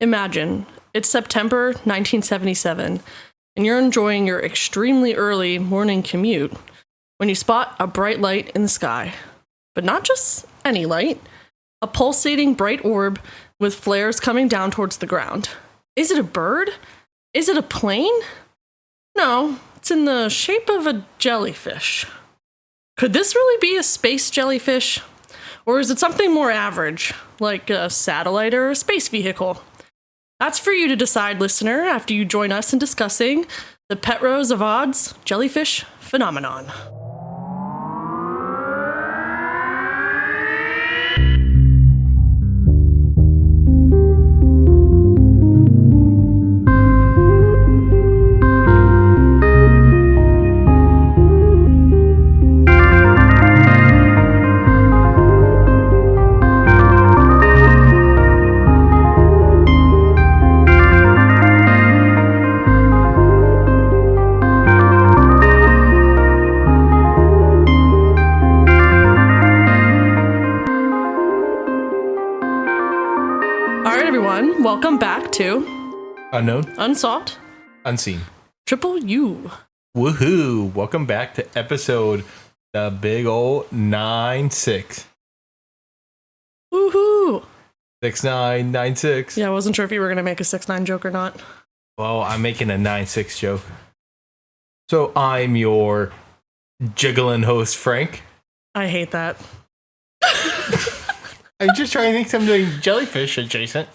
Imagine it's September 1977, and you're enjoying your extremely early morning commute when you spot a bright light in the sky. But not just any light, a pulsating bright orb with flares coming down towards the ground. Is it a bird? Is it a plane? No, it's in the shape of a jellyfish. Could this really be a space jellyfish? Or is it something more average, like a satellite or a space vehicle? That's for you to decide, listener, after you join us in discussing the Petrozavodsk Jellyfish Phenomenon. Welcome back to Unknown, Unsolved, Unseen, Triple U. Woohoo! Welcome back to episode the big old 9-6. Woohoo! 6996. Yeah, I wasn't sure if you were going to make a 6-9 joke or not. Well, I'm making a 9-6 joke. So I'm your jiggling host, Frank. I hate that. I'm just trying to think something jellyfish adjacent.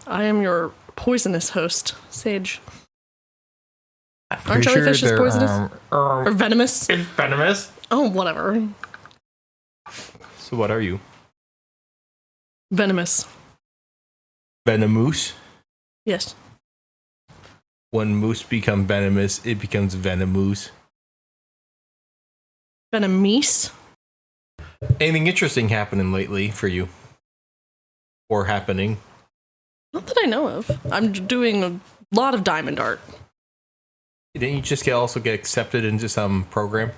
I am your poisonous host, Sage. Aren't jellyfishes poisonous? Or venomous? It's venomous. Oh, whatever. So what are you? Venomous. Venomous? Yes. When moose become venomous, it becomes venomous. Venomese? Anything interesting happening lately for you? Or happening? Not that I know of. I'm doing a lot of diamond art. Didn't you just also get accepted into some program?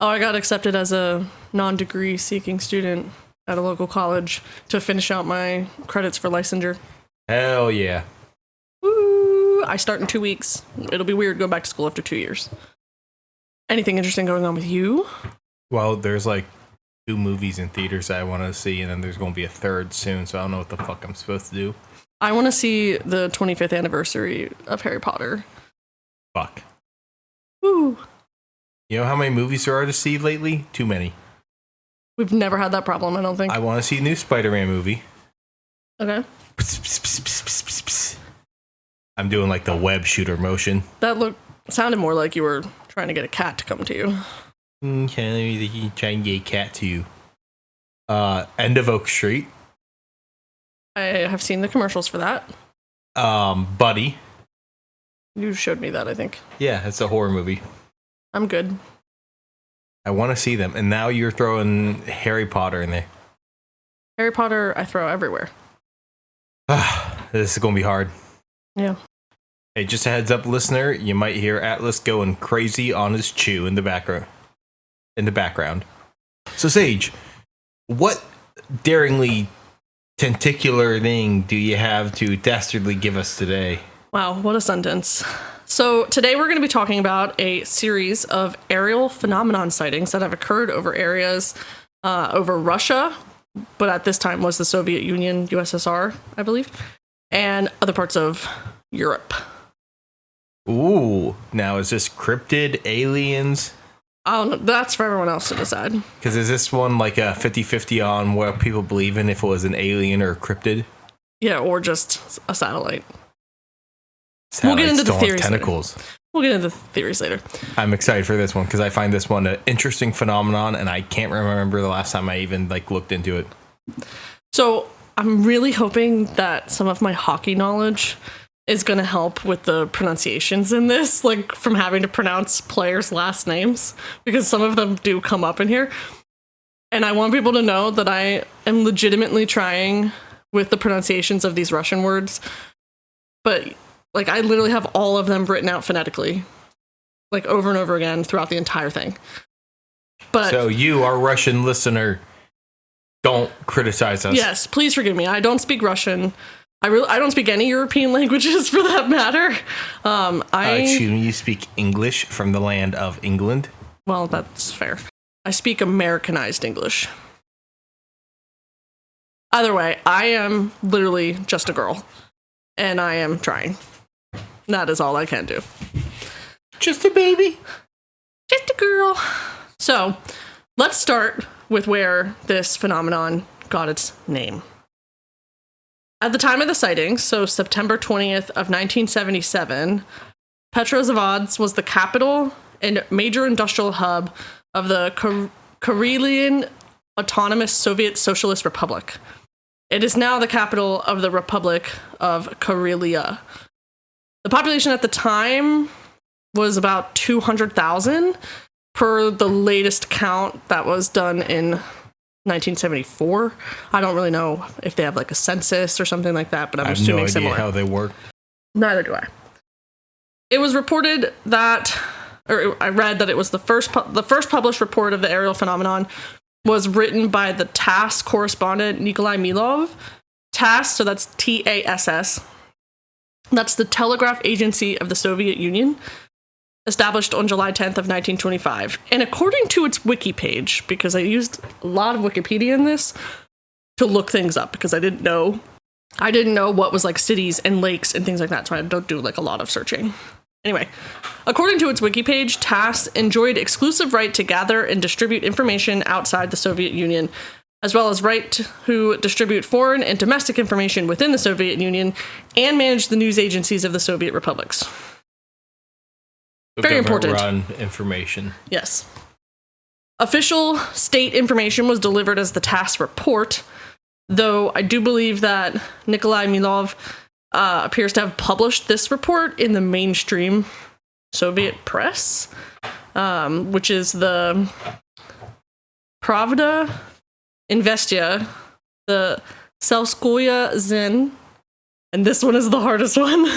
Oh, I got accepted as a non-degree seeking student at a local college to finish out my credits for licensure. Hell yeah. Woo! I start in 2 weeks. It'll be weird going back to school after 2 years. Anything interesting going on with you? Well, there's like 2 movies in theaters that I want to see, and then there's going to be a third soon, so I don't know what the fuck I'm supposed to do. I want to see the 25th anniversary of Harry Potter. Fuck. Woo! You know how many movies there are to see lately? Too many. We've never had that problem, I don't think. I want to see a new Spider-Man movie. Okay. I'm doing like the web shooter motion. That sounded more like you were trying to get a cat to come to you. Okay, try and get a cat to you. End of Oak Street. I have seen the commercials for that. Buddy. You showed me that, I think. Yeah, it's a horror movie. I'm good. I want to see them, and now you're throwing Harry Potter in there. Harry Potter, I throw everywhere. This is going to be hard. Yeah. Hey, just a heads up, listener, you might hear Atlas going crazy on his chew in the background. So, Sage, what daringly tentacular thing do you have to dastardly give us today? Wow, what a sentence. So today we're going to be talking about a series of aerial phenomenon sightings that have occurred over areas over Russia, but at this time was the Soviet Union, USSR, I believe, and other parts of Europe. Ooh, now is this cryptid, aliens? That's for everyone else to decide. Because is this one like a 50-50 on what people believe in, if it was an alien or a cryptid? Yeah, or just a satellite. We'll get into the theories tentacles. Later. We'll get into the theories later. I'm excited for this one because I find this one an interesting phenomenon, and I can't remember the last time I even looked into it. So I'm really hoping that some of my hockey knowledge is going to help with the pronunciations in this, from having to pronounce players' last names, because some of them do come up in here. And I want people to know that I am legitimately trying with the pronunciations of these Russian words, but I literally have all of them written out phonetically, over and over again throughout the entire thing. But so you, our Russian listener, Don't criticize us. Yes, please forgive me. I don't speak Russian. I don't speak any European languages for that matter. Excuse me, you speak English from the land of England? Well, that's fair. I speak Americanized English. Either way, I am literally just a girl. And I am trying. That is all I can do. Just a baby. Just a girl. So, let's start with where this phenomenon got its name. At the time of the sighting, so September 20th of 1977, Petrozavodsk was the capital and major industrial hub of the Karelian Autonomous Soviet Socialist Republic. It is now the capital of the Republic of Karelia. The population at the time was about 200,000 per the latest count that was done in 1974. I don't really know if they have like a census or something like that, but I'm assuming similar. I have no idea how they work. Neither do I. It was reported that, or I read that it was the first published report of the aerial phenomenon was written by the TASS correspondent Nikolai Milov. TASS, so that's TASS. That's the Telegraph Agency of the Soviet Union, established on July 10th of 1925. And according to its wiki page, because I used a lot of Wikipedia in this to look things up, because I didn't know what was like cities and lakes and things like that, so I don't do like a lot of searching. Anyway, according to its wiki page, TASS enjoyed exclusive right to gather and distribute information outside the Soviet Union, as well as right to distribute foreign and domestic information within the Soviet Union and manage the news agencies of the Soviet republics. Very important. Run information. Yes. Official state information was delivered as the TASS report, though I do believe that Nikolai Milov appears to have published this report in the mainstream Soviet press, which is the Pravda, Investia, the Selskoye Zen, and this one is the hardest one,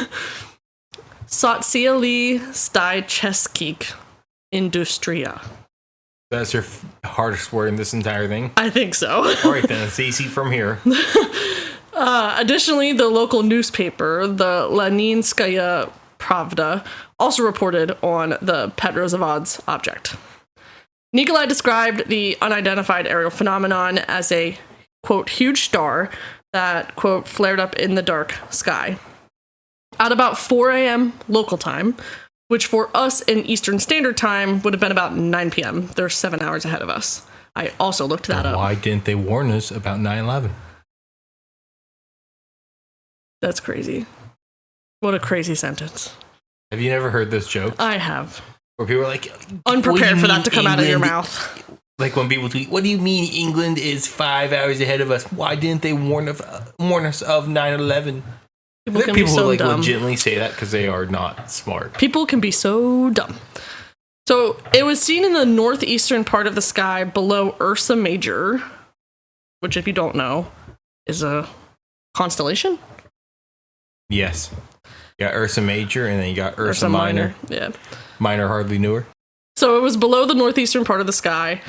Sotsiali Styczeskich Industria. That's your hardest word in this entire thing? I think so. All right, then. It's easy from here. Additionally, the local newspaper, the Leninskaya Pravda, also reported on the Petrozavodsk object. Nikolai described the unidentified aerial phenomenon as a, quote, huge star that, quote, flared up in the dark sky. At about 4 a.m. local time, which for us in Eastern Standard Time would have been about 9 p.m. They're 7 hours ahead of us. I also looked that up. Why didn't they warn us about 9/11? That's crazy. What a crazy sentence. Have you never heard this joke? I have. Where people are like, unprepared for that to come out of your mouth. Like when people tweet, what do you mean England is 5 hours ahead of us? Why didn't they warn us of 9/11? People can people be so who like dumb. legitimately say that because they are not smart. People can be so dumb. So it was seen in the northeastern part of the sky below Ursa Major, which, if you don't know, is a constellation. Yes. You got Ursa Major, and then you got Ursa Minor. Yeah. Minor hardly knew her. So it was below the northeastern part of the sky,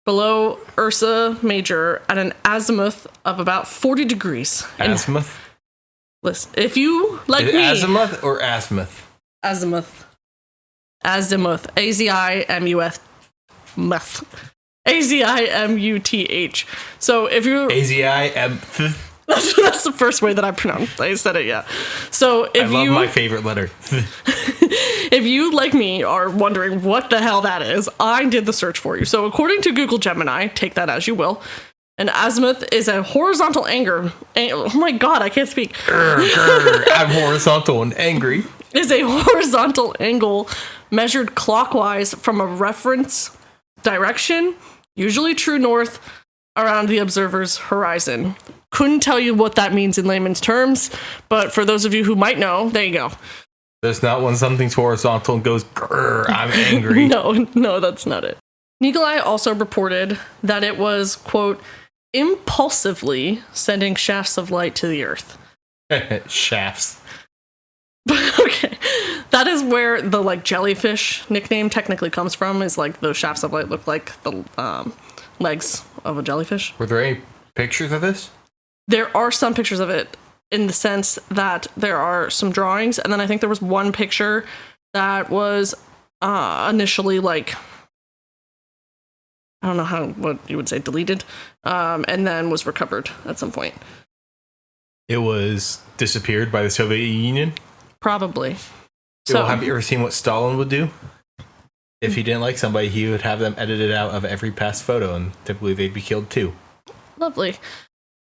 below Ursa Major, at an azimuth of about 40 degrees. Azimuth? Listen, if you, like is it me... azimuth or azimuth? Azimuth. Azimuth. A-Z-I-M-U-T. A-Z-I-M-U-T-H. So if you... A-Z-I-M... That's the first way that I said it, yeah. So if I love my favorite letter. If you, like me, are wondering what the hell that is, I did the search for you. So according to Google Gemini, take that as you will, an azimuth is a horizontal angle. Oh my god, I can't speak. I'm horizontal and angry. Is a horizontal angle measured clockwise from a reference direction, usually true north, around the observer's horizon. Couldn't tell you what that means in layman's terms, but for those of you who might know, there you go. There's not when something's horizontal and goes, grr, I'm angry. No, that's not it. Nikolai also reported that it was, quote, impulsively sending shafts of light to the earth. Shafts. Okay. That is where the, like, jellyfish nickname technically comes from, is, like, those shafts of light look like the legs of a jellyfish. Were there any pictures of this? There are some pictures of it in the sense that there are some drawings, and then I think there was one picture that was initially like, I don't know what you would say, deleted, and then was recovered at some point. It was disappeared by the Soviet Union? Probably. So, have you ever seen what Stalin would do? If he didn't like somebody, he would have them edited out of every past photo, and typically they'd be killed too. Lovely.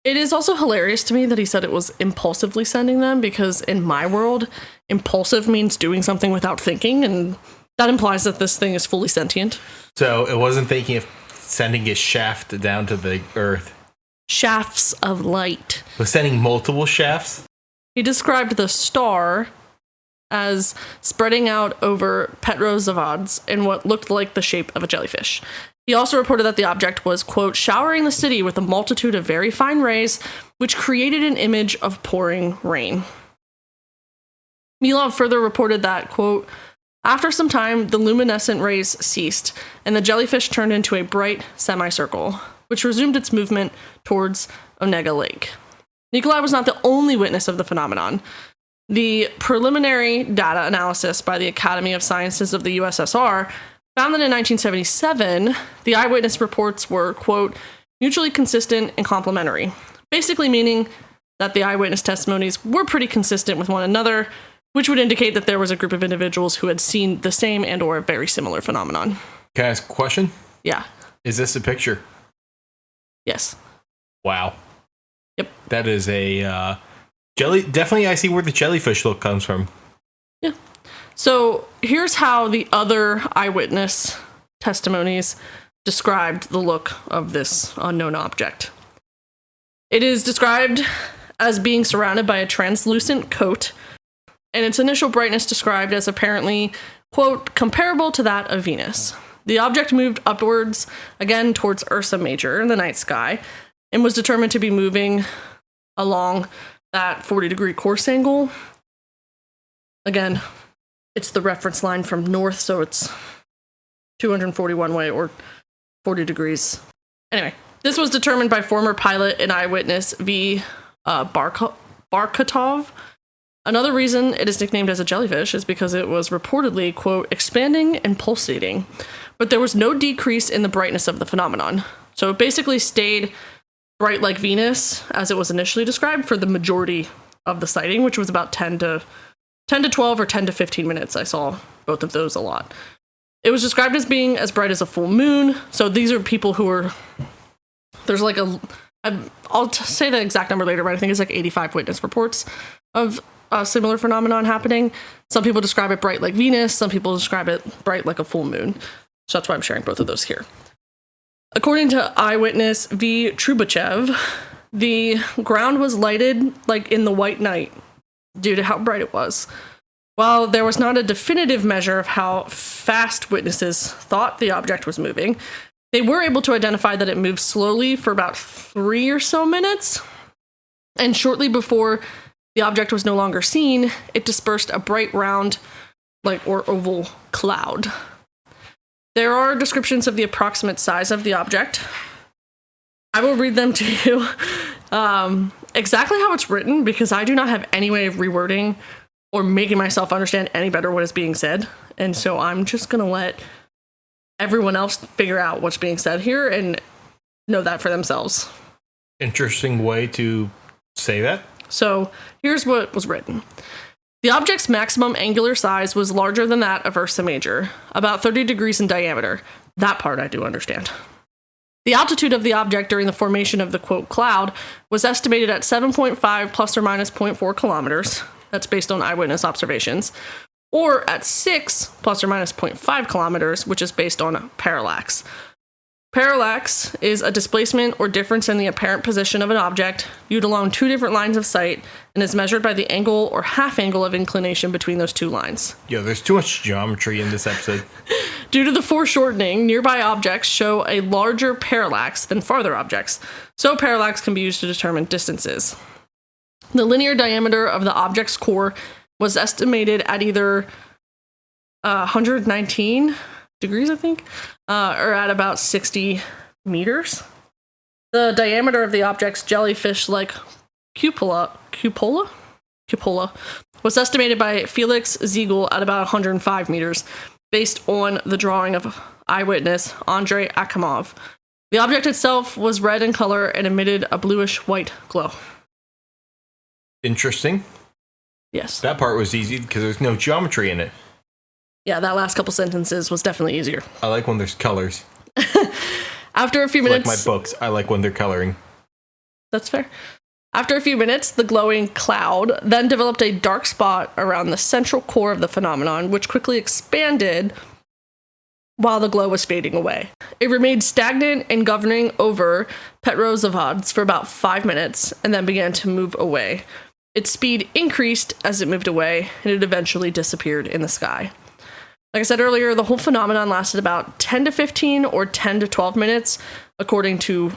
It is also hilarious to me that he said it was impulsively sending them, because in my world, impulsive means doing something without thinking, and that implies that this thing is fully sentient. So it wasn't thinking of sending a shaft down to the Earth. Shafts of light. It was sending multiple shafts? He described the star as spreading out over Petrozavodsk in what looked like the shape of a jellyfish. He also reported that the object was, quote, showering the city with a multitude of very fine rays, which created an image of pouring rain. Milov further reported that, quote, after some time, the luminescent rays ceased, and the jellyfish turned into a bright semicircle, which resumed its movement towards Onega Lake. Nikolai was not the only witness of the phenomenon. The preliminary data analysis by the Academy of Sciences of the USSR found that in 1977, the eyewitness reports were, quote, mutually consistent and complementary, basically meaning that the eyewitness testimonies were pretty consistent with one another, which would indicate that there was a group of individuals who had seen the same and or a very similar phenomenon. Can I ask a question? Yeah. Is this a picture? Yes. Wow. Yep. That is a definitely I see where the jellyfish look comes from. Yeah. So here's how the other eyewitness testimonies described the look of this unknown object. It is described as being surrounded by a translucent coat, and its initial brightness described as apparently, quote, comparable to that of Venus. The object moved upwards, again towards Ursa Major in the night sky, and was determined to be moving along that 40-degree course angle. Again, it's the reference line from north, so it's 241 way or 40 degrees. Anyway, this was determined by former pilot and eyewitness V. Barkatov. Another reason it is nicknamed as a jellyfish is because it was reportedly, quote, expanding and pulsating, but there was no decrease in the brightness of the phenomenon. So it basically stayed bright like Venus, as it was initially described, for the majority of the sighting, which was about 10 to 12 or 10 to 15 minutes. I saw both of those a lot. It was described as being as bright as a full moon. So these are people who are, there's like I'll say the exact number later, but I think it's like 85 witness reports of a similar phenomenon happening. Some people describe it bright like Venus. Some people describe it bright like a full moon. So that's why I'm sharing both of those here. According to eyewitness V. Trubachev, the ground was lighted like in the white night due to how bright it was. While there was not a definitive measure of how fast witnesses thought the object was moving, they were able to identify that it moved slowly for about 3 or so minutes. And shortly before the object was no longer seen, it dispersed a bright round, or oval cloud. There are descriptions of the approximate size of the object. I will read them to you exactly how it's written, because I do not have any way of rewording or making myself understand any better what is being said. And so I'm just going to let everyone else figure out what's being said here and know that for themselves. Interesting way to say that. So here's what was written. The object's maximum angular size was larger than that of Ursa Major, about 30 degrees in diameter. That part I do understand. The altitude of the object during the formation of the, quote, cloud was estimated at 7.5 plus or minus 0.4 kilometers. That's based on eyewitness observations. Or at 6 plus or minus 0.5 kilometers, which is based on parallax. Parallax is a displacement or difference in the apparent position of an object viewed along two different lines of sight and is measured by the angle or half angle of inclination between those two lines. Yo, there's too much geometry in this episode. Due to the foreshortening, nearby objects show a larger parallax than farther objects, so parallax can be used to determine distances. The linear diameter of the object's core was estimated at either 119 degrees, I think, or at about 60 meters. The diameter of the object's jellyfish-like cupola was estimated by Felix Ziegel at about 105 meters, based on the drawing of eyewitness Andrei Akimov. The object itself was red in color and emitted a bluish-white glow. Interesting. Yes. That part was easy because there's no geometry in it. Yeah, that last couple sentences was definitely easier. I like when there's colors. After a few minutes... Like my books, I like when they're coloring. That's fair. After a few minutes, the glowing cloud then developed a dark spot around the central core of the phenomenon, which quickly expanded while the glow was fading away. It remained stagnant and governing over Petrozavodsk for about 5 minutes, and then began to move away. Its speed increased as it moved away, and it eventually disappeared in the sky. Like I said earlier, the whole phenomenon lasted about 10 to 15 or 10 to 12 minutes, according to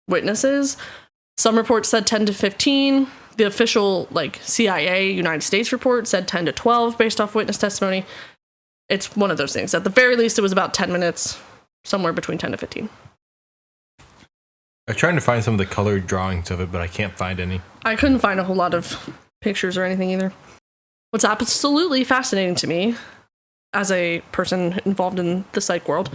witnesses. Some reports said 10 to 15. The official, CIA United States report said 10 to 12 based off witness testimony. It's one of those things. At the very least, it was about 10 minutes, somewhere between 10 to 15. I'm trying to find some of the colored drawings of it, but I can't find any. I couldn't find a whole lot of pictures or anything either. What's absolutely fascinating to me, as a person involved in the psych world,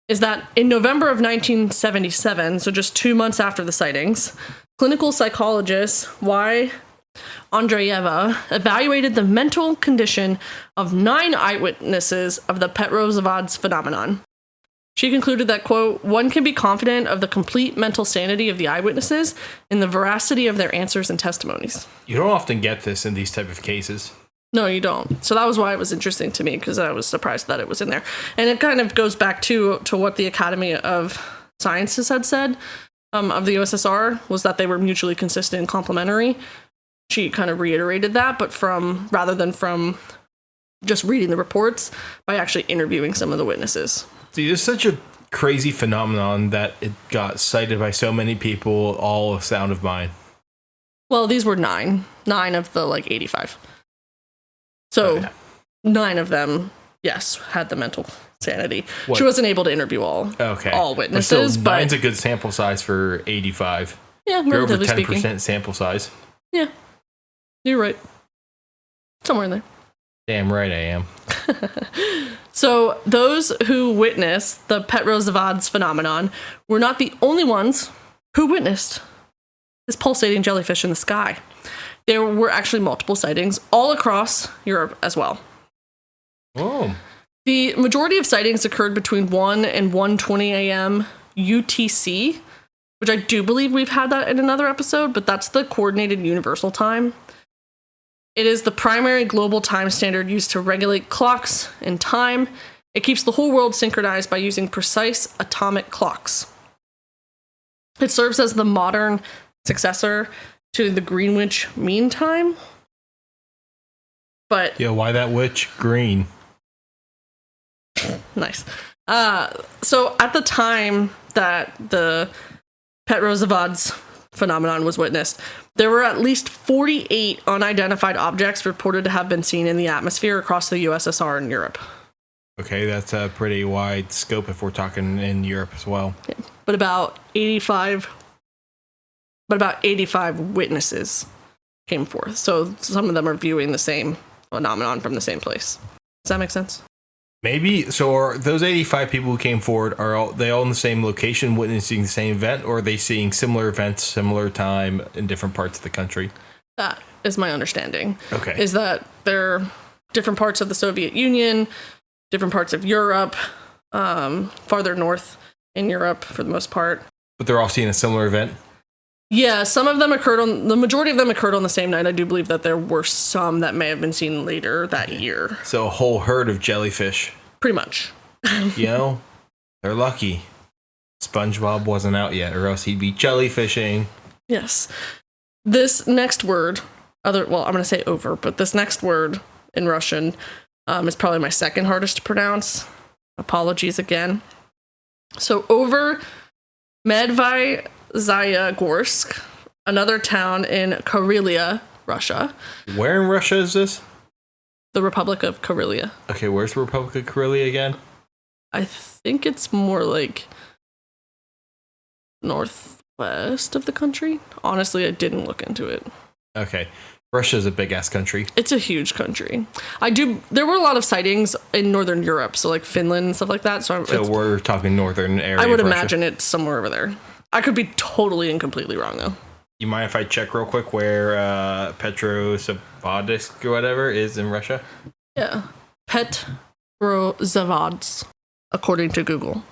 is that in November of 1977, so just 2 months after the sightings, clinical psychologist Y. Andreeva evaluated the mental condition of 9 eyewitnesses of the Petrozavodsk phenomenon. She concluded that, quote, one can be confident of the complete mental sanity of the eyewitnesses and the veracity of their answers and testimonies. You don't often get this in these type of cases. No, you don't. So that was why it was interesting to me, because I was surprised that it was in there. And it kind of goes back to what the Academy of Sciences had said of the USSR, was that they were mutually consistent and complementary. She kind of reiterated that, but rather than from just reading the reports, by actually interviewing some of the witnesses. See, it's such a crazy phenomenon that it got cited by so many people, all a sound of mine. Well, these were 9 of the 85. So 9 of them, yes, had the mental sanity. What? She wasn't able to interview all witnesses, but 9's a good sample size for 85. Yeah, you're over 10% speaking. Sample size. Yeah, you're right. Somewhere in there. Damn right I am. So those who witnessed the Petrozavodsk phenomenon were not the only ones who witnessed this pulsating jellyfish in the sky. There were actually multiple sightings all across Europe as well. Oh. The majority of sightings occurred between 1 and 1:20 a.m. UTC, which I do believe we've had that in another episode, but that's the Coordinated Universal Time. It is the primary global time standard used to regulate clocks and time. It keeps the whole world synchronized by using precise atomic clocks. It serves as the modern successor to the Greenwich Mean Time. But yeah, why that witch green? Nice. So at the time that the Petrozavodsk phenomenon was witnessed, there were at least 48 unidentified objects reported to have been seen in the atmosphere across the USSR and Europe. Okay, that's a pretty wide scope if we're talking in Europe as well. Yeah, but about 85 witnesses came forth. So some of them are viewing the same phenomenon from the same place. Does that make sense? Maybe. So are those 85 people who came forward, are they all in the same location witnessing the same event, or are they seeing similar events, similar time in different parts of the country? That is my understanding. Okay. Is that they're different parts of the Soviet Union, different parts of Europe, farther north in Europe for the most part. But they're all seeing a similar event? Yeah, the majority of them occurred on the same night. I do believe that there were some that may have been seen later that year. So a whole herd of jellyfish. Pretty much. You know, they're lucky SpongeBob wasn't out yet, or else he'd be jellyfishing. Yes. This next word, I'm going to say over, but this next word in Russian is probably my second hardest to pronounce. Apologies again. So over Medvyazhgorsk, another town in Karelia, Russia. Where in Russia is this? The Republic of Karelia. Okay, where's the Republic of Karelia again? I think it's more like northwest west of the country. Honestly, I didn't look into it. Okay. Russia's a big-ass country. It's a huge country. There were a lot of sightings in Northern Europe, so like Finland and stuff like that. So we're talking northern area. I would of imagine Russia. it's somewhere over there. I could be totally and completely wrong, though. You mind if I check real quick where Petrozavodsk or whatever is in Russia? Yeah. Petrozavodsk, according to Google.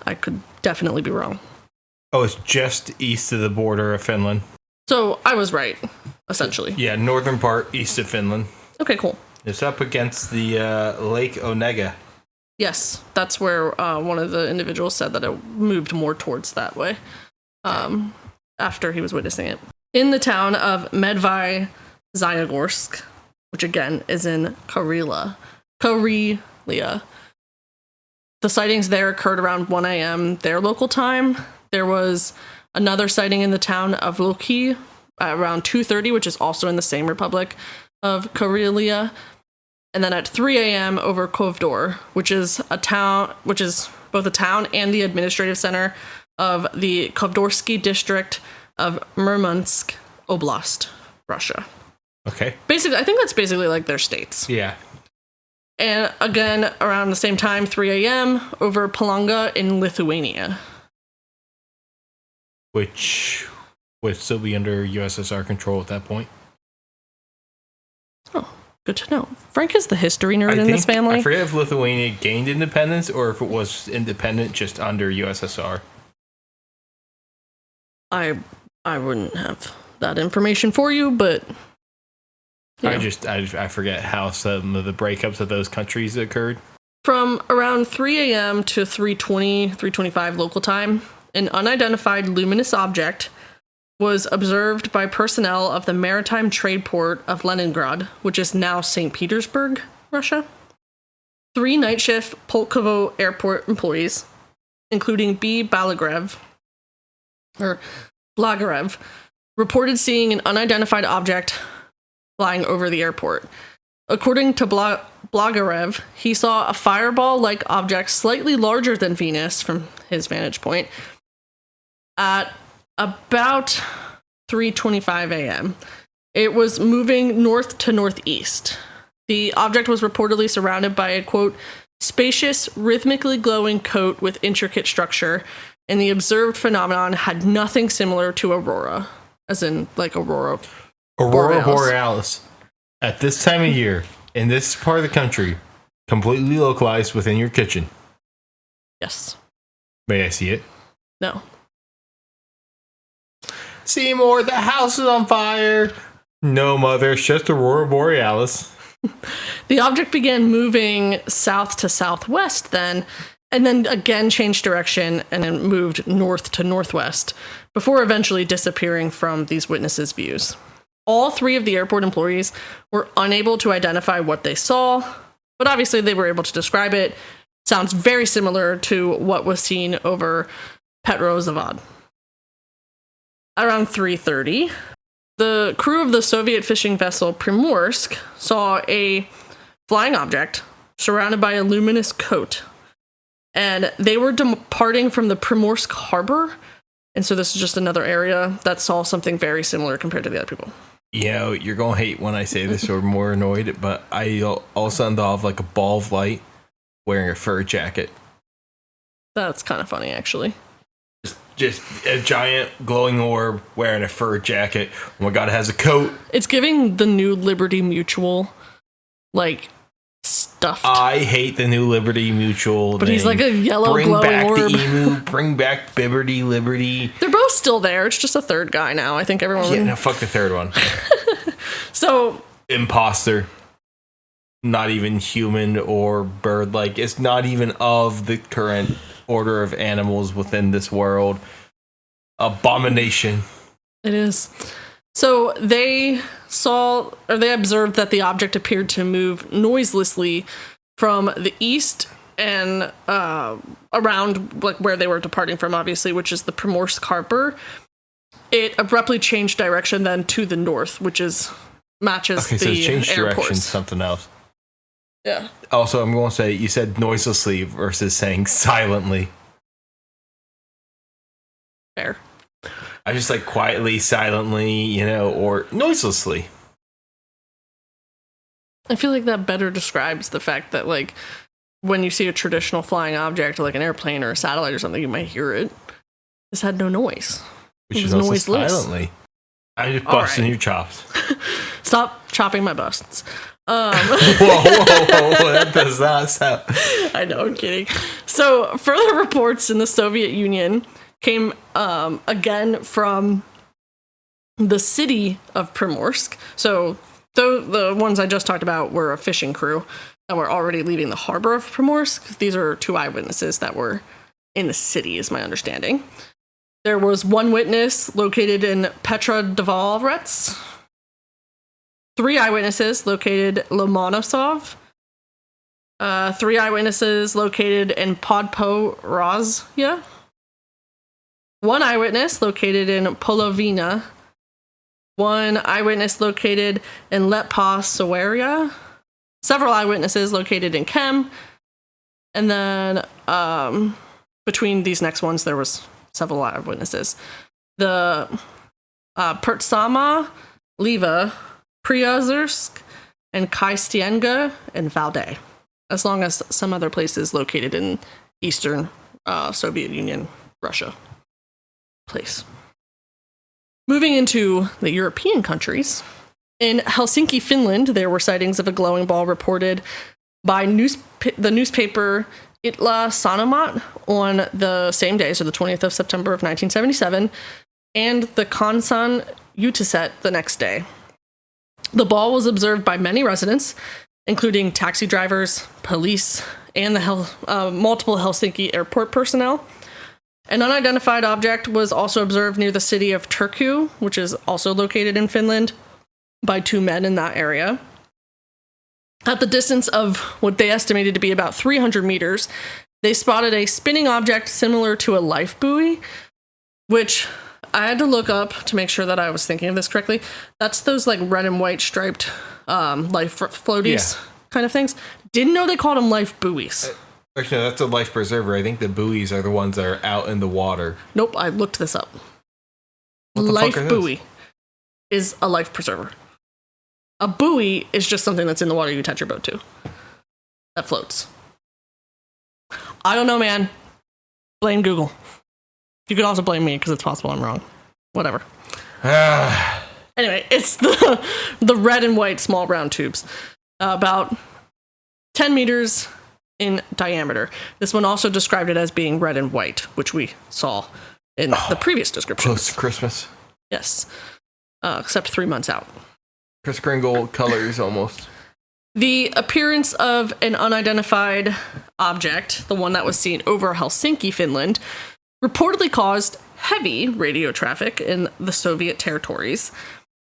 I could definitely be wrong. Oh, it's just east of the border of Finland. So I was right, essentially. Yeah, northern part, east of Finland. Okay, cool. It's up against the Lake Onega. Yes, that's where one of the individuals said that it moved more towards that way after he was witnessing it. In the town of Medvy Zayagorsk, which again is in Karelia. The sightings there occurred around 1 a.m. their local time. There was another sighting in the town of Loki around 2:30, which is also in the same Republic of Karelia. And then at 3 a.m. over Kovdor, which is both a town and the administrative center of the Kovdorsky district of Murmansk Oblast, Russia. Okay. Basically, I think that's basically like their states. Yeah. And again, around the same time, 3 a.m. over Palanga in Lithuania. Which would still be under USSR control at that point. Oh, good to know. Frank is the history nerd in this family. I forget if Lithuania gained independence or if it was independent just under USSR. I wouldn't have that information for you, but I forget how some of the breakups of those countries occurred. From around 3 a.m. to 3:25 local time, an unidentified luminous object was observed by personnel of the maritime trade port of Leningrad, which is now St. Petersburg, Russia. 3 night shift Pulkovo airport employees, including B. Blagarev, reported seeing an unidentified object flying over the airport. According to Blagarev, he saw a fireball-like object slightly larger than Venus from his vantage point at about 3:25 a.m. It was moving north to northeast. The object was reportedly surrounded by a, quote, spacious, rhythmically glowing coat with intricate structure, and the observed phenomenon had nothing similar to aurora, as in, like, Aurora Borealis. At this time of year, in this part of the country, completely localized within your kitchen. Yes. May I see it? No. Seymour, the house is on fire. No, mother, it's just Aurora Borealis. The object began moving south to southwest then, and then again changed direction and then moved north to northwest, before eventually disappearing from these witnesses' views. All 3 of the airport employees were unable to identify what they saw, but obviously they were able to describe it. Sounds very similar to what was seen over Petrozavodsk. Around 3:30, the crew of the Soviet fishing vessel Primorsk saw a flying object surrounded by a luminous coat, and they were departing from the Primorsk harbor, and so this is just another area that saw something very similar compared to the other people. You know, you're going to hate when I say this or more annoyed, but I also involve like a ball of light wearing a fur jacket. That's kind of funny, actually. Just a giant glowing orb wearing a fur jacket. Oh my god, it has a coat. It's giving the new Liberty Mutual, like, stuffed. I hate the new Liberty Mutual. But he's like a yellow bring glowing back orb. the emu. Bring back Liberty. They're both still there. It's just a third guy now. I think everyone... Yeah, no, fuck the third one. So... Imposter. Not even human or bird-like. It's not even of the current order of animals within this world. Abomination. It is. So they observed that the object appeared to move noiselessly from the east and around, like, where they were departing from, obviously, which is the Primorsk harbor. It abruptly changed direction then to the north, which matches okay, the so changed air direction, course. something else. Yeah. Also, I'm going to say, you said noiselessly versus saying silently. Fair. I just like quietly, silently, you know, or noiselessly. I feel like that better describes the fact that, like, when you see a traditional flying object, like an airplane or a satellite or something, you might hear it. This had no noise. Which It is was also noiseless. silently. I'm just All busting right. your chops. Stop chopping my busts. Whoa, that does not sound. I know, I'm kidding. So, further reports in the Soviet Union came again from the city of Primorsk. So, the ones I just talked about were a fishing crew that were already leaving the harbor of Primorsk. These are 2 eyewitnesses that were in the city, is my understanding. There was 1 witness located in Petrozavodsk, 3 eyewitnesses located in Lomonosov, 3 eyewitnesses located in Podporozhye, 1 eyewitness located in Polovina, 1 eyewitness located in Letpa-Saweria, several eyewitnesses located in Kem, and then between these next ones there was several eyewitnesses. The Pertsama, Liva, Priazersk, and Kaistienga, and Valde, as long as some other places located in Eastern Soviet Union, Russia. Place. Moving into the European countries, in Helsinki, Finland, there were sightings of a glowing ball reported by the newspaper Itla Sanomat on the same day, so the 20th of September of 1977, and the Kansan Uutiset the next day. The ball was observed by many residents, including taxi drivers, police, and the multiple Helsinki airport personnel. An unidentified object was also observed near the city of Turku, which is also located in Finland, by 2 men in that area. At the distance of what they estimated to be about 300 meters, they spotted a spinning object similar to a life buoy, which I had to look up to make sure that I was thinking of this correctly. That's those like red and white striped life floaties kind of things. Didn't know they called them life buoys. Actually, no, that's a life preserver. I think the buoys are the ones that are out in the water. Nope, I looked this up. What the Life fuck are those? buoy is a life preserver. A buoy is just something that's in the water you attach your boat to that floats. I don't know, man. Blame Google. You could also blame me because it's possible I'm wrong. Whatever. Anyway, it's the red and white small round tubes, about 10 meters in diameter. This one also described it as being red and white, which we saw in the previous description. Close to Christmas. Yes. Except 3 months out. Kris Kringle colors almost. The appearance of an unidentified object, the one that was seen over Helsinki, Finland, reportedly caused heavy radio traffic in the Soviet territories.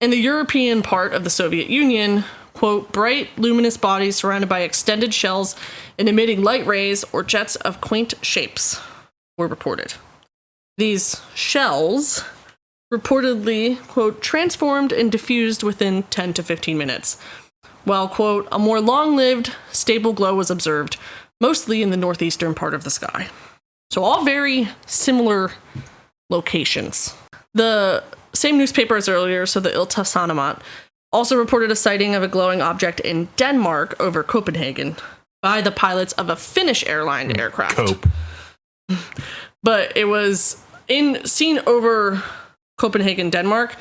In the European part of the Soviet Union, quote, bright, luminous bodies surrounded by extended shells and emitting light rays or jets of quaint shapes were reported. These shells reportedly, quote, transformed and diffused within 10 to 15 minutes, while, quote, a more long-lived, stable glow was observed, mostly in the northeastern part of the sky. So all very similar locations. The same newspaper as earlier, so the Ilta Sanomat, also reported a sighting of a glowing object in Denmark over Copenhagen by the pilots of a Finnish airline aircraft. Cope. But it was seen over Copenhagen, Denmark,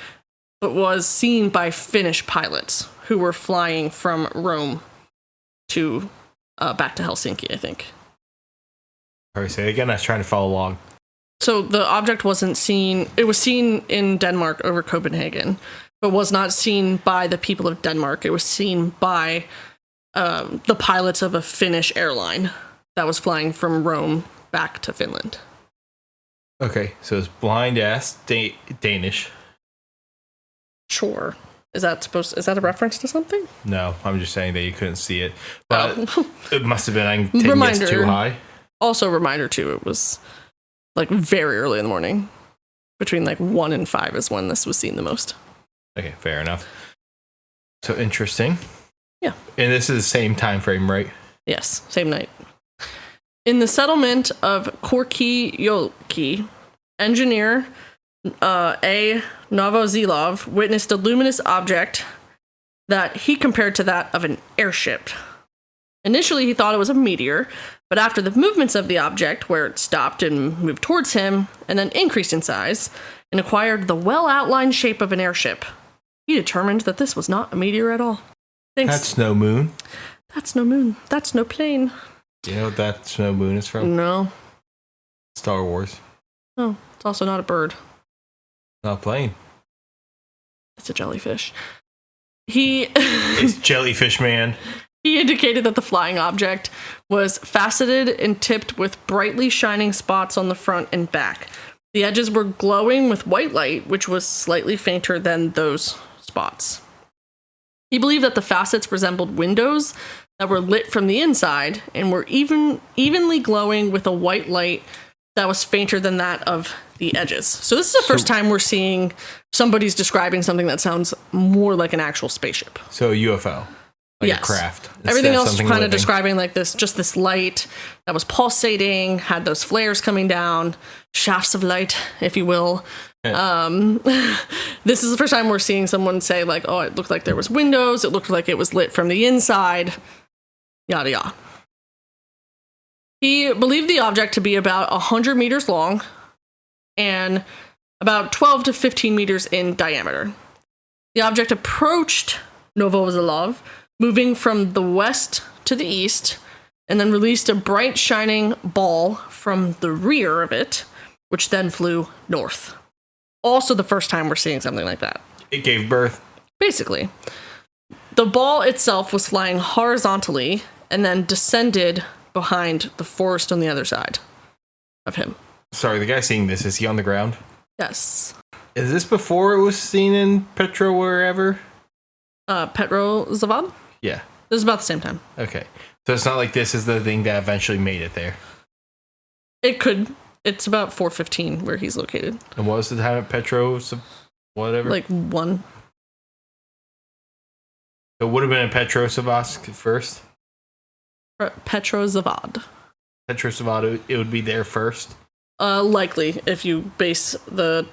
but was seen by Finnish pilots who were flying from Rome to back to Helsinki, I think. Sorry, say it again. I was trying to follow along. So the object wasn't seen. It was seen in Denmark over Copenhagen, but was not seen by the people of Denmark. It was seen by the pilots of a Finnish airline that was flying from Rome back to Finland. Okay, so it's blind ass Danish. Sure. Is that a reference to something? No, I'm just saying that you couldn't see it. But it must have been, I'm taking Reminder. this too high. Also, reminder too, it was like very early in the morning. Between like 1 and 5 is when this was seen the most. Okay, fair enough. So interesting. Yeah. And this is the same time frame, right? Yes, same night. In the settlement of Korkealjoki, engineer A. Novozilov witnessed a luminous object that he compared to that of an airship. Initially, he thought it was a meteor, but after the movements of the object, where it stopped and moved towards him, and then increased in size, and acquired the well-outlined shape of an airship, he determined that this was not a meteor at all. Thanks. That's no moon. That's no moon. That's no plane. Do you know what that no moon is from? No. Star Wars. Oh, it's also not a bird. Not a plane. It's a jellyfish. It's Jellyfish Man. He indicated that the flying object was faceted and tipped with brightly shining spots on the front and back. The edges were glowing with white light, which was slightly fainter than those spots. He believed that the facets resembled windows that were lit from the inside and were evenly glowing with a white light that was fainter than that of the edges. So this is the first time we're seeing somebody's describing something that sounds more like an actual spaceship. So a UFO. Like yes. a craft. Everything else is kind of describing like this, just this light that was pulsating, had those flares coming down, shafts of light, if you will. Yeah. This is the first time we're seeing someone say like, oh, it looked like there was windows. It looked like it was lit from the inside, yada, yada. He believed the object to be about 100 meters long and about 12 to 15 meters in diameter. The object approached Novozilov, moving from the west to the east, and then released a bright shining ball from the rear of it, which then flew north. Also the first time we're seeing something like that. It gave birth. Basically. The ball itself was flying horizontally and then descended behind the forest on the other side of him. Sorry, the guy seeing this, is he on the ground? Yes. Is this before it was seen in Petro wherever? Petrozavodsk? Yeah. It was about the same time. Okay. So it's not like this is the thing that eventually made it there. It could. It's about 4:15 where he's located. And what was the time at Petro? Whatever? Like 1. So it would have been in Petrozavodsk first? Petrozavodsk. Petrozavodsk, it would be there first? Likely, if you base the...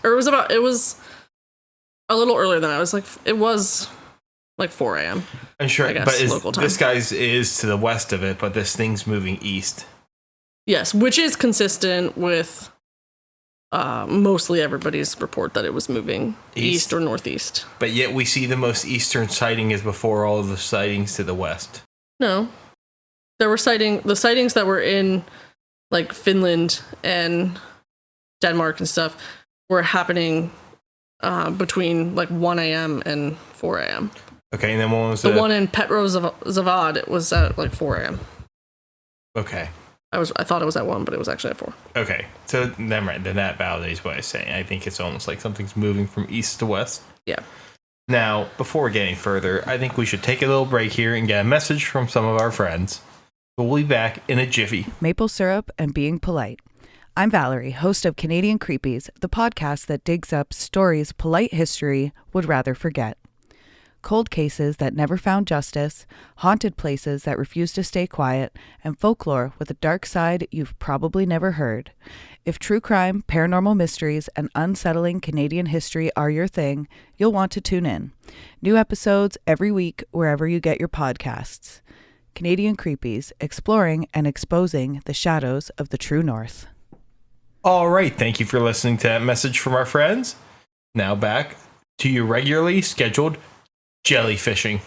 Or it was a little earlier than that. It was like 4 a.m. I'm sure, I guess, but local time. This guy's is to the west of it, but this thing's moving east. Yes, which is consistent with mostly everybody's report that it was moving east or northeast. But yet we see the most eastern sighting is before all of the sightings to the west. No. There were the sightings that were in like Finland and Denmark and stuff were happening between like 1 a.m. and 4 a.m. Okay, and then what was the one in Petrozavodsk? It was at like 4 a.m. Okay. I thought it was at 1, but it was actually at 4. Okay, so never mind. Then that validates what I was saying. I think it's almost like something's moving from east to west. Yeah. Now, before we get any further, I think we should take a little break here and get a message from some of our friends. We'll be back in a jiffy. Maple syrup and being polite. I'm Valerie, host of Canadian Creepies, the podcast that digs up stories polite history would rather forget. Cold cases that never found justice, haunted places that refuse to stay quiet, and folklore with a dark side you've probably never heard. If true crime, paranormal mysteries, and unsettling Canadian history are your thing, you'll want to tune in. New episodes every week wherever you get your podcasts. Canadian Creepies, exploring and exposing the shadows of the true north. All right, thank you for listening to that message from our friends. Now back to your regularly scheduled jellyfishing.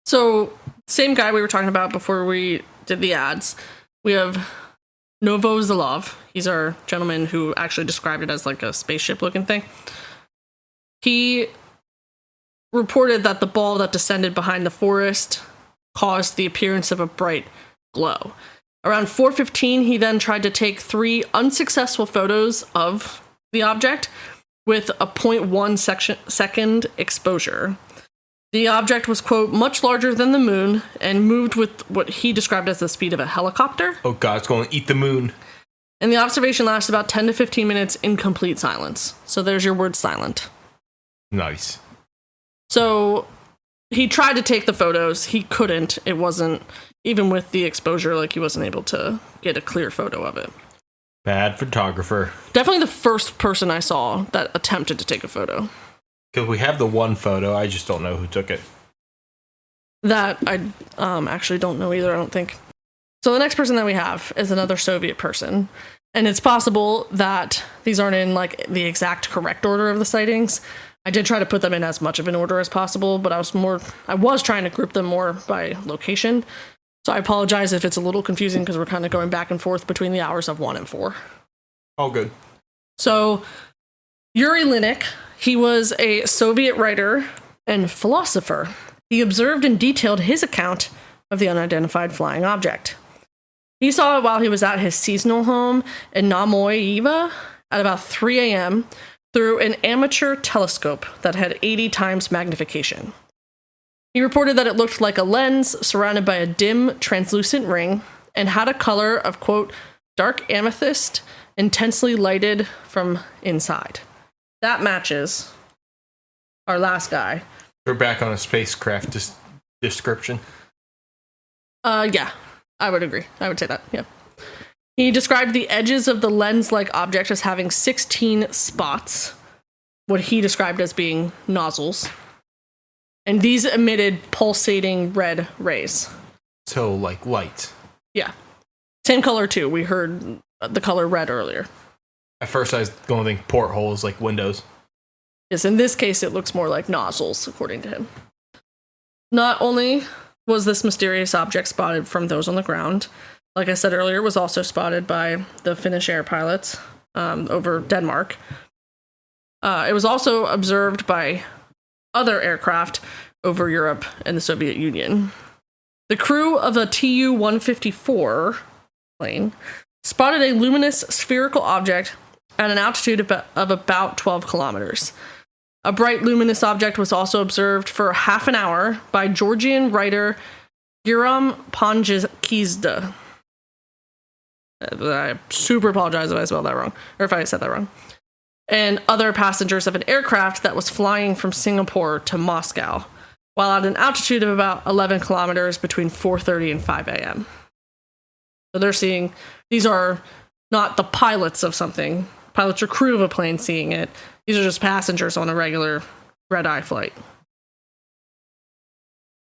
So, same guy we were talking about before we did the ads. We have Novozilov. He's our gentleman who actually described it as like a spaceship looking thing. He reported that the ball that descended behind the forest caused the appearance of a bright glow. Around 4:15, he then tried to take 3 unsuccessful photos of the object with a 0.1 second exposure. The object was, quote, much larger than the moon and moved with what he described as the speed of a helicopter. Oh, God, it's going to eat the moon. And the observation lasted about 10 to 15 minutes in complete silence. So there's your word silent. Nice. So he tried to take the photos. He couldn't. It wasn't, even with the exposure, like he wasn't able to get a clear photo of it. Bad photographer. Definitely the first person I saw that attempted to take a photo. Because we have the one photo, I just don't know who took it. That I actually don't know either, I don't think. So the next person that we have is another Soviet person. And it's possible that these aren't in like the exact correct order of the sightings. I did try to put them in as much of an order as possible, but I was trying to group them more by location. So I apologize if it's a little confusing because we're kind of going back and forth between the hours of 1 and 4. All good. So Yuri Linnik, he was a Soviet writer and philosopher. He observed and detailed his account of the unidentified flying object. He saw it while he was at his seasonal home in Namoyeva at about 3 a.m. through an amateur telescope that had 80 times magnification. He reported that it looked like a lens surrounded by a dim, translucent ring and had a color of, quote, dark amethyst, intensely lighted from inside. That matches our last guy. We're back on a spacecraft description. Yeah, I would agree. I would say that, yeah. He described the edges of the lens-like object as having 16 spots, what he described as being nozzles. And these emitted pulsating red rays. So, like light. Yeah. Same color, too. We heard the color red earlier. At first, I was going to think portholes, like windows. Yes, in this case, it looks more like nozzles, according to him. Not only was this mysterious object spotted from those on the ground, like I said earlier, it was also spotted by the Finnish air pilots over Denmark. It was also observed by other aircraft over Europe and the Soviet Union. The crew of a Tu-154 plane spotted a luminous spherical object at an altitude of about 12 kilometers. A bright luminous object was also observed for half an hour by Georgian writer Guram Panjkizda. I super apologize if I spelled that wrong, or if I said that wrong. And other passengers of an aircraft that was flying from Singapore to Moscow, while at an altitude of about 11 kilometers between 4:30 and 5 a.m. So they're seeing, these are not the pilots of something, pilots or crew of a plane seeing it. These are just passengers on a regular red-eye flight.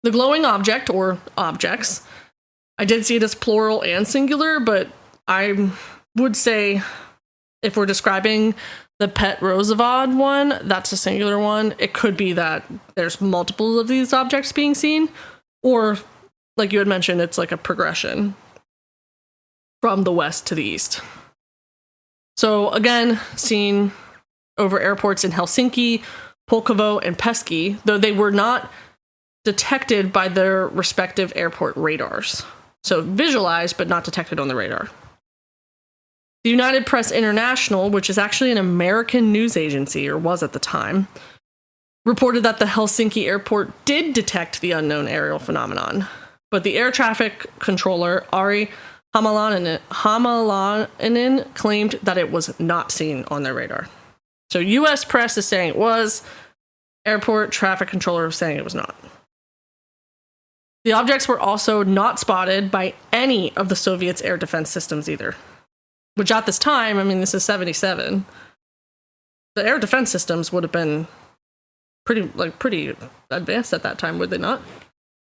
The glowing object, or objects, I did see it as plural and singular, but I would say if we're describing the Petrozavodsk one, that's a singular one. It could be that there's multiple of these objects being seen, or like you had mentioned, it's like a progression from the west to the east. So again, seen over airports in Helsinki, Pulkovo, and Peski, though they were not detected by their respective airport radars. So visualized, but not detected on the radar. The United Press International, which is actually an American news agency, or was at the time, reported that the Helsinki airport did detect the unknown aerial phenomenon, but the air traffic controller, Ari Hamalainen, claimed that it was not seen on their radar. So U.S. press is saying it was, airport traffic controller is saying it was not. The objects were also not spotted by any of the Soviets' air defense systems either. Which at this time, I mean, this is 1977, the air defense systems would have been pretty advanced at that time, would they not?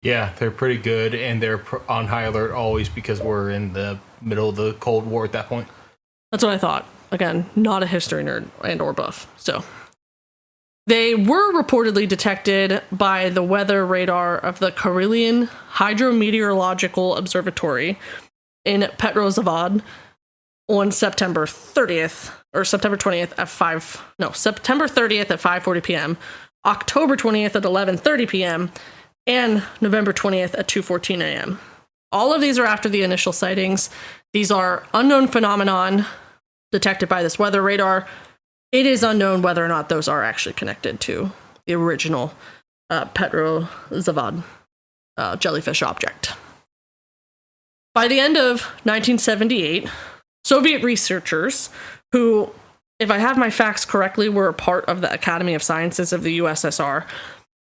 Yeah, they're pretty good, and they're on high alert always because we're in the middle of the Cold War at that point. That's what I thought. Again, not a history nerd and or buff. So they were reportedly detected by the weather radar of the Karelian Hydrometeorological Observatory in Petrozavodsk on September 30th or September 20th at September 30th at 5:40 p.m., October 20th at 11:30 p.m., and November 20th at 2:14 a.m. All of these are after the initial sightings. These are unknown phenomenon detected by this weather radar. It is unknown whether or not those are actually connected to the original Petrozavodsk jellyfish object. By the end of 1978, Soviet researchers who, if I have my facts correctly, were a part of the Academy of Sciences of the USSR,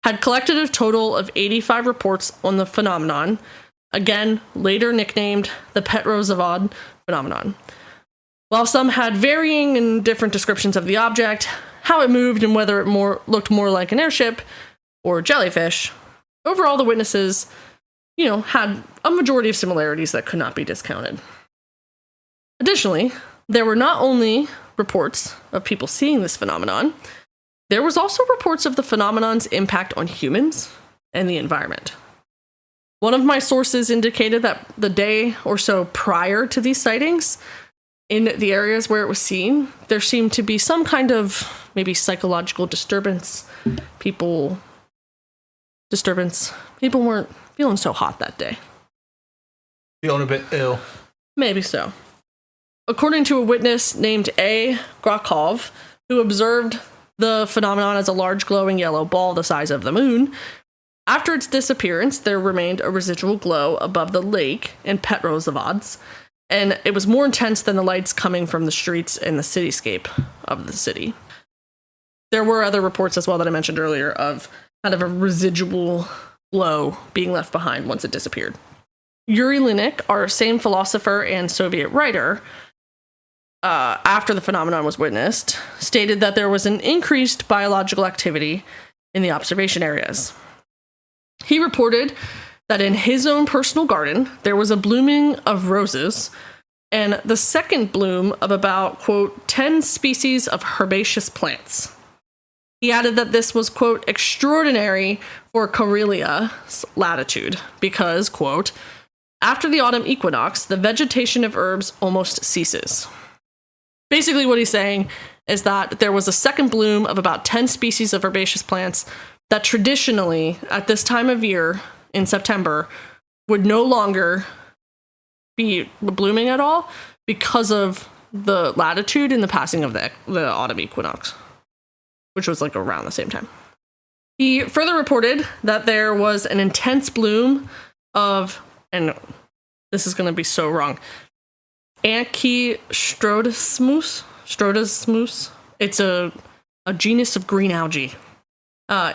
had collected a total of 85 reports on the phenomenon, again, later nicknamed the Petrozavodsk Phenomenon. While some had varying and different descriptions of the object, how it moved, and whether it looked more like an airship or jellyfish, overall the witnesses, had a majority of similarities that could not be discounted. Additionally, there were not only reports of people seeing this phenomenon, there was also reports of the phenomenon's impact on humans and the environment. One of my sources indicated that the day or so prior to these sightings, in the areas where it was seen, there seemed to be some kind of maybe psychological disturbance. People weren't feeling so hot that day. Feeling a bit ill. Maybe so. According to a witness named A. Grakov, who observed the phenomenon as a large glowing yellow ball the size of the moon, after its disappearance, there remained a residual glow above the lake in Petrozavodsk, and it was more intense than the lights coming from the streets and the cityscape of the city. There were other reports as well that I mentioned earlier of kind of a residual glow being left behind once it disappeared. Yuri Linnik, our same philosopher and Soviet writer, after the phenomenon was witnessed, stated that there was an increased biological activity in the observation areas. He reported that in his own personal garden, there was a blooming of roses and the second bloom of about, quote, 10 species of herbaceous plants. He added that this was, quote, extraordinary for Karelia's latitude because, quote, after the autumn equinox, the vegetation of herbs almost ceases. Basically, what he's saying is that there was a second bloom of about 10 species of herbaceous plants that traditionally, at this time of year, in September, would no longer be blooming at all because of the latitude and the passing of the autumn equinox, which was like around the same time. He further reported that there was an intense bloom of, and this is going to be so wrong, Anchistrodesmus. It's a genus of green algae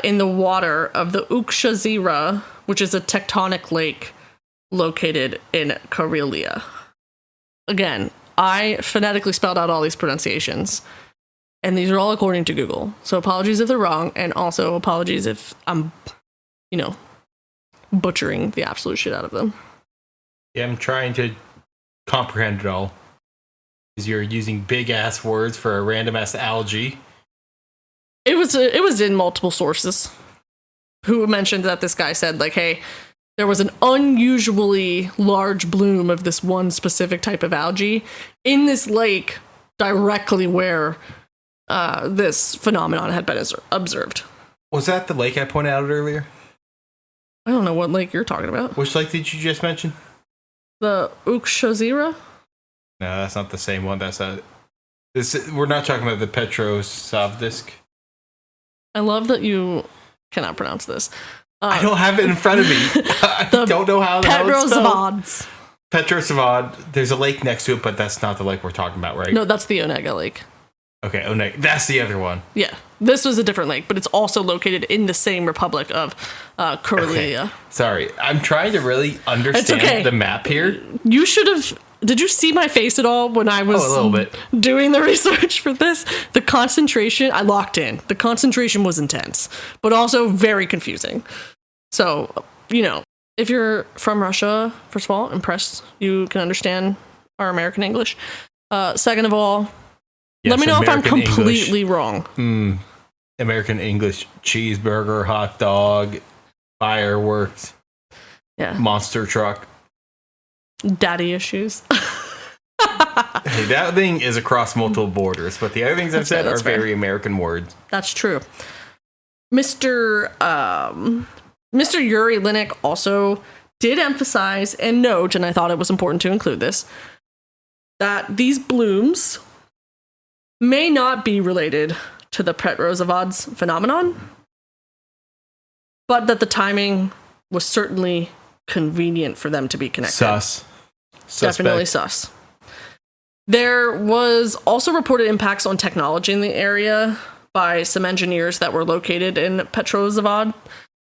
in the water of the Ukshazira, which is a tectonic lake located in Karelia. Again, I phonetically spelled out all these pronunciations, and these are all according to Google. So apologies if they're wrong, and also apologies if I'm, butchering the absolute shit out of them. Yeah, I'm trying to comprehend it all. Because you're using big ass words for a random ass algae. It was in multiple sources who mentioned that this guy said, like, hey, there was an unusually large bloom of this one specific type of algae in this lake directly where this phenomenon had been observed. Was that the lake I pointed out earlier? I don't know what lake you're talking about. Which lake did you just mention? The Ukshazira? No, that's not the same one. We're not talking about the Petrozavodsk. I love that you cannot pronounce this. I don't have it in front of me. I don't know how the hell it's spelled. Petrozavodsk. There's a lake next to it, but that's not the lake we're talking about, right? No, that's the Onega Lake. Okay, Onega. That's the other one. Yeah, this was a different lake, but it's also located in the same republic of Karelia. Okay. Sorry, I'm trying to really understand the map here. You should have. Did you see my face at all when I was a little bit doing the research for this? The concentration, I locked in. The concentration was intense, but also very confusing. So, if you're from Russia, first of all, impressed you can understand our American English. Second of all, let me know American if I'm completely wrong. American English, cheeseburger, hot dog, fireworks, monster truck. Daddy issues. Hey, that thing is across multiple borders, but the other things I've said are very American words. That's true. Mr. Yuri Linnik also did emphasize and note, and I thought it was important to include this, that these blooms may not be related to the Petrozavodsk phenomenon, but that the timing was certainly convenient for them to be connected. Sus. Definitely sus. There was also reported impacts on technology in the area by some engineers that were located in Petrozavodsk.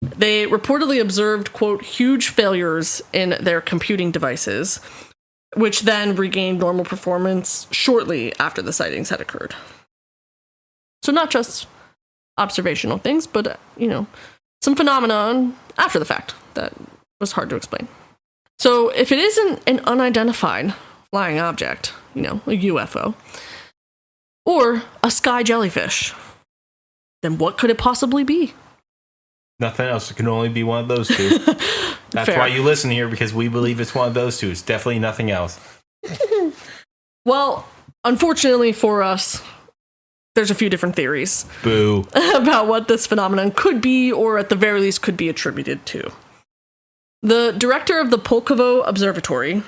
They reportedly observed, quote, huge failures in their computing devices, which then regained normal performance shortly after the sightings had occurred. So not just observational things, but, some phenomenon after the fact that was hard to explain. So if it isn't an unidentified flying object, a UFO, or a sky jellyfish, then what could it possibly be? Nothing else. It can only be one of those two. That's Fair. why you listen here, because we believe it's one of those two. It's definitely nothing else. Well, unfortunately for us, there's a few different theories Boo. about what this phenomenon could be, or at the very least could be attributed to. The director of the Pulkovo Observatory,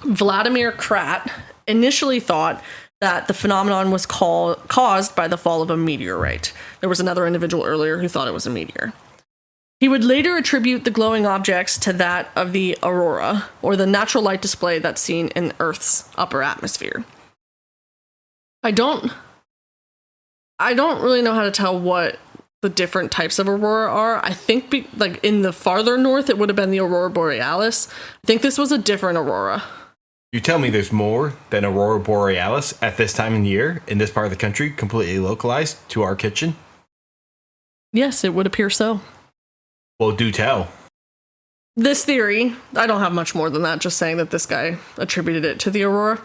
Vladimir Krat, initially thought that the phenomenon was caused by the fall of a meteorite. There was another individual earlier who thought it was a meteor. He would later attribute the glowing objects to that of the aurora, or the natural light display that's seen in Earth's upper atmosphere. I don't really know how to tell what the different types of aurora are. I think in the farther north, it would have been the aurora borealis. I think this was a different aurora. You tell me there's more than aurora borealis at this time of the year in this part of the country, completely localized to our kitchen? Yes, it would appear so. Well, do tell. This theory, I don't have much more than that, just saying that this guy attributed it to the aurora.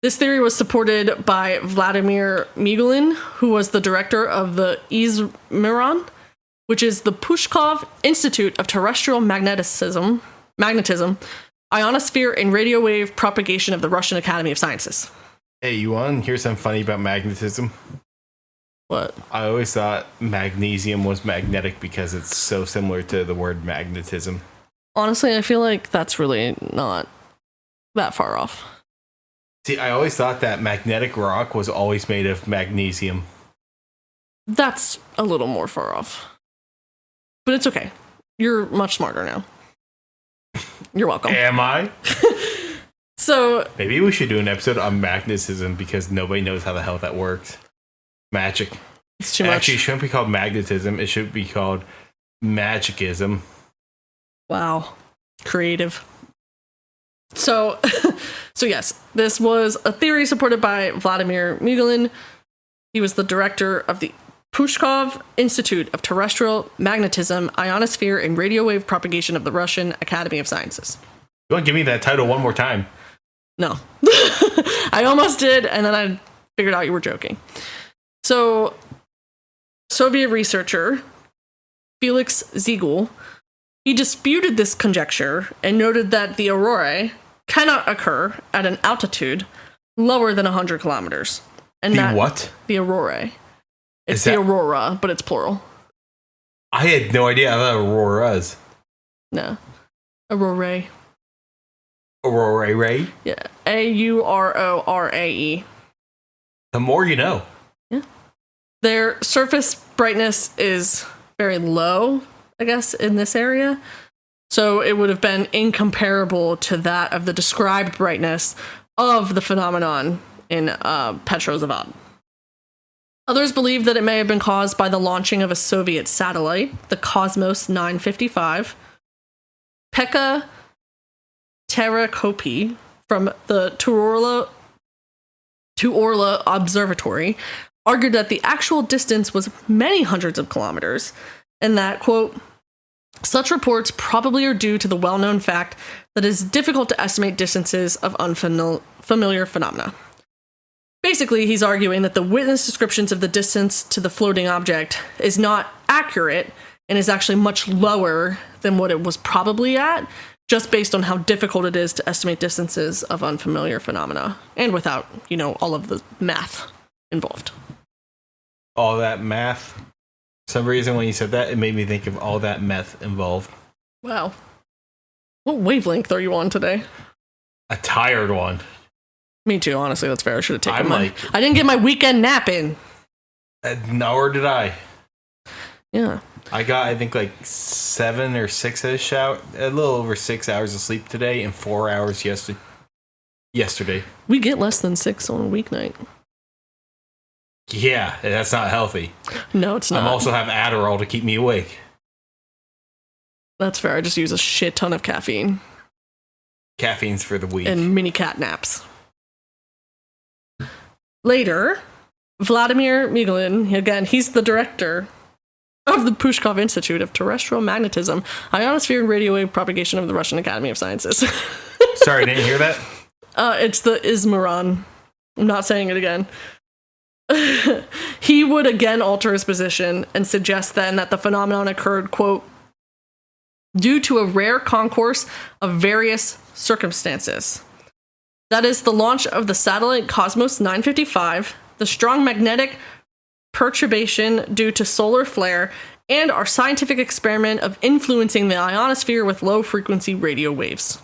This theory was supported by Vladimir Migulin, who was the director of the Izmiron, which is the Pushkov Institute of Terrestrial Magnetism, Ionosphere and Radio Wave Propagation of the Russian Academy of Sciences. Hey, you want to hear something funny about magnetism? What? I always thought magnesium was magnetic because it's so similar to the word magnetism. Honestly, I feel like that's really not that far off. See, I always thought that magnetic rock was always made of magnesium. That's a little more far off. But it's okay. You're much smarter now. You're welcome. Am I? So Maybe we should do an episode on magnetism because nobody knows how the hell that works. Magic. it's too much. Actually, it shouldn't be called magnetism. It should be called magicism. Wow. Creative. So yes, this was a theory supported by Vladimir Migulin. He was the director of the Pushkov Institute of Terrestrial Magnetism, Ionosphere, and Radio Wave Propagation of the Russian Academy of Sciences. You want to give me that title one more time? No. I almost did, and then I figured out you were joking. So, Soviet researcher Felix Ziegel, he disputed this conjecture and noted that the aurorae cannot occur at an altitude lower than 100 kilometers. And The what? The aurorae. It's Is the that- aurora, but it's plural. I had no idea how that auroras. No. Aurorae. Aurora ray? Yeah. Aurorae. The more you know. Their surface brightness is very low, I guess, in this area. So it would have been incomparable to that of the described brightness of the phenomenon in Petrozavodsk. Others believe that it may have been caused by the launching of a Soviet satellite, the Cosmos 955. Pekka Terakopi from the Tuorla Observatory argued that the actual distance was many hundreds of kilometers, and that, quote, such reports probably are due to the well-known fact that it is difficult to estimate distances of unfamiliar phenomena. Basically, he's arguing that the witness descriptions of the distance to the floating object is not accurate and is actually much lower than what it was probably at, just based on how difficult it is to estimate distances of unfamiliar phenomena, and without, all of the math involved. All that math. For some reason, when you said that, it made me think of all that meth involved. Wow. What wavelength are you on today? A tired one. Me too, honestly. That's fair. I should have taken I'm I didn't get my weekend nap in. Nor did I. Yeah. I got, I think, like 7 or 6 ish out, a little over 6 hours of sleep today, and 4 hours yesterday. We get less than 6 on a weeknight. Yeah, that's not healthy. No, it's not. I also have Adderall to keep me awake. That's fair. I just use a shit ton of caffeine. Caffeine's for the weak. And mini cat naps. Later, Vladimir Migulin, again, he's the director of the Pushkov Institute of Terrestrial Magnetism, Ionosphere, and Radio Wave Propagation of the Russian Academy of Sciences. Sorry, didn't hear that? It's the Izmaron. I'm not saying it again. He would again alter his position and suggest then that the phenomenon occurred, quote, due to a rare concourse of various circumstances. That is, the launch of the satellite Cosmos 955, the strong magnetic perturbation due to solar flare, and our scientific experiment of influencing the ionosphere with low-frequency radio waves.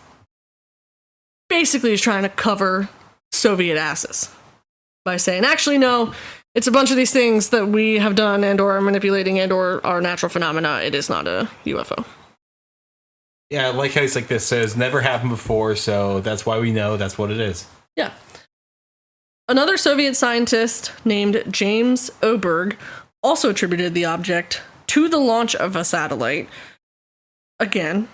Basically, he's trying to cover Soviet asses by saying, actually, no, it's a bunch of these things that we have done and or are manipulating and or are natural phenomena. It is not a UFO. Yeah, like how it's like this says, never happened before, so that's why we know that's what it is. Yeah. Another Soviet scientist named James Oberg also attributed the object to the launch of a satellite. Again,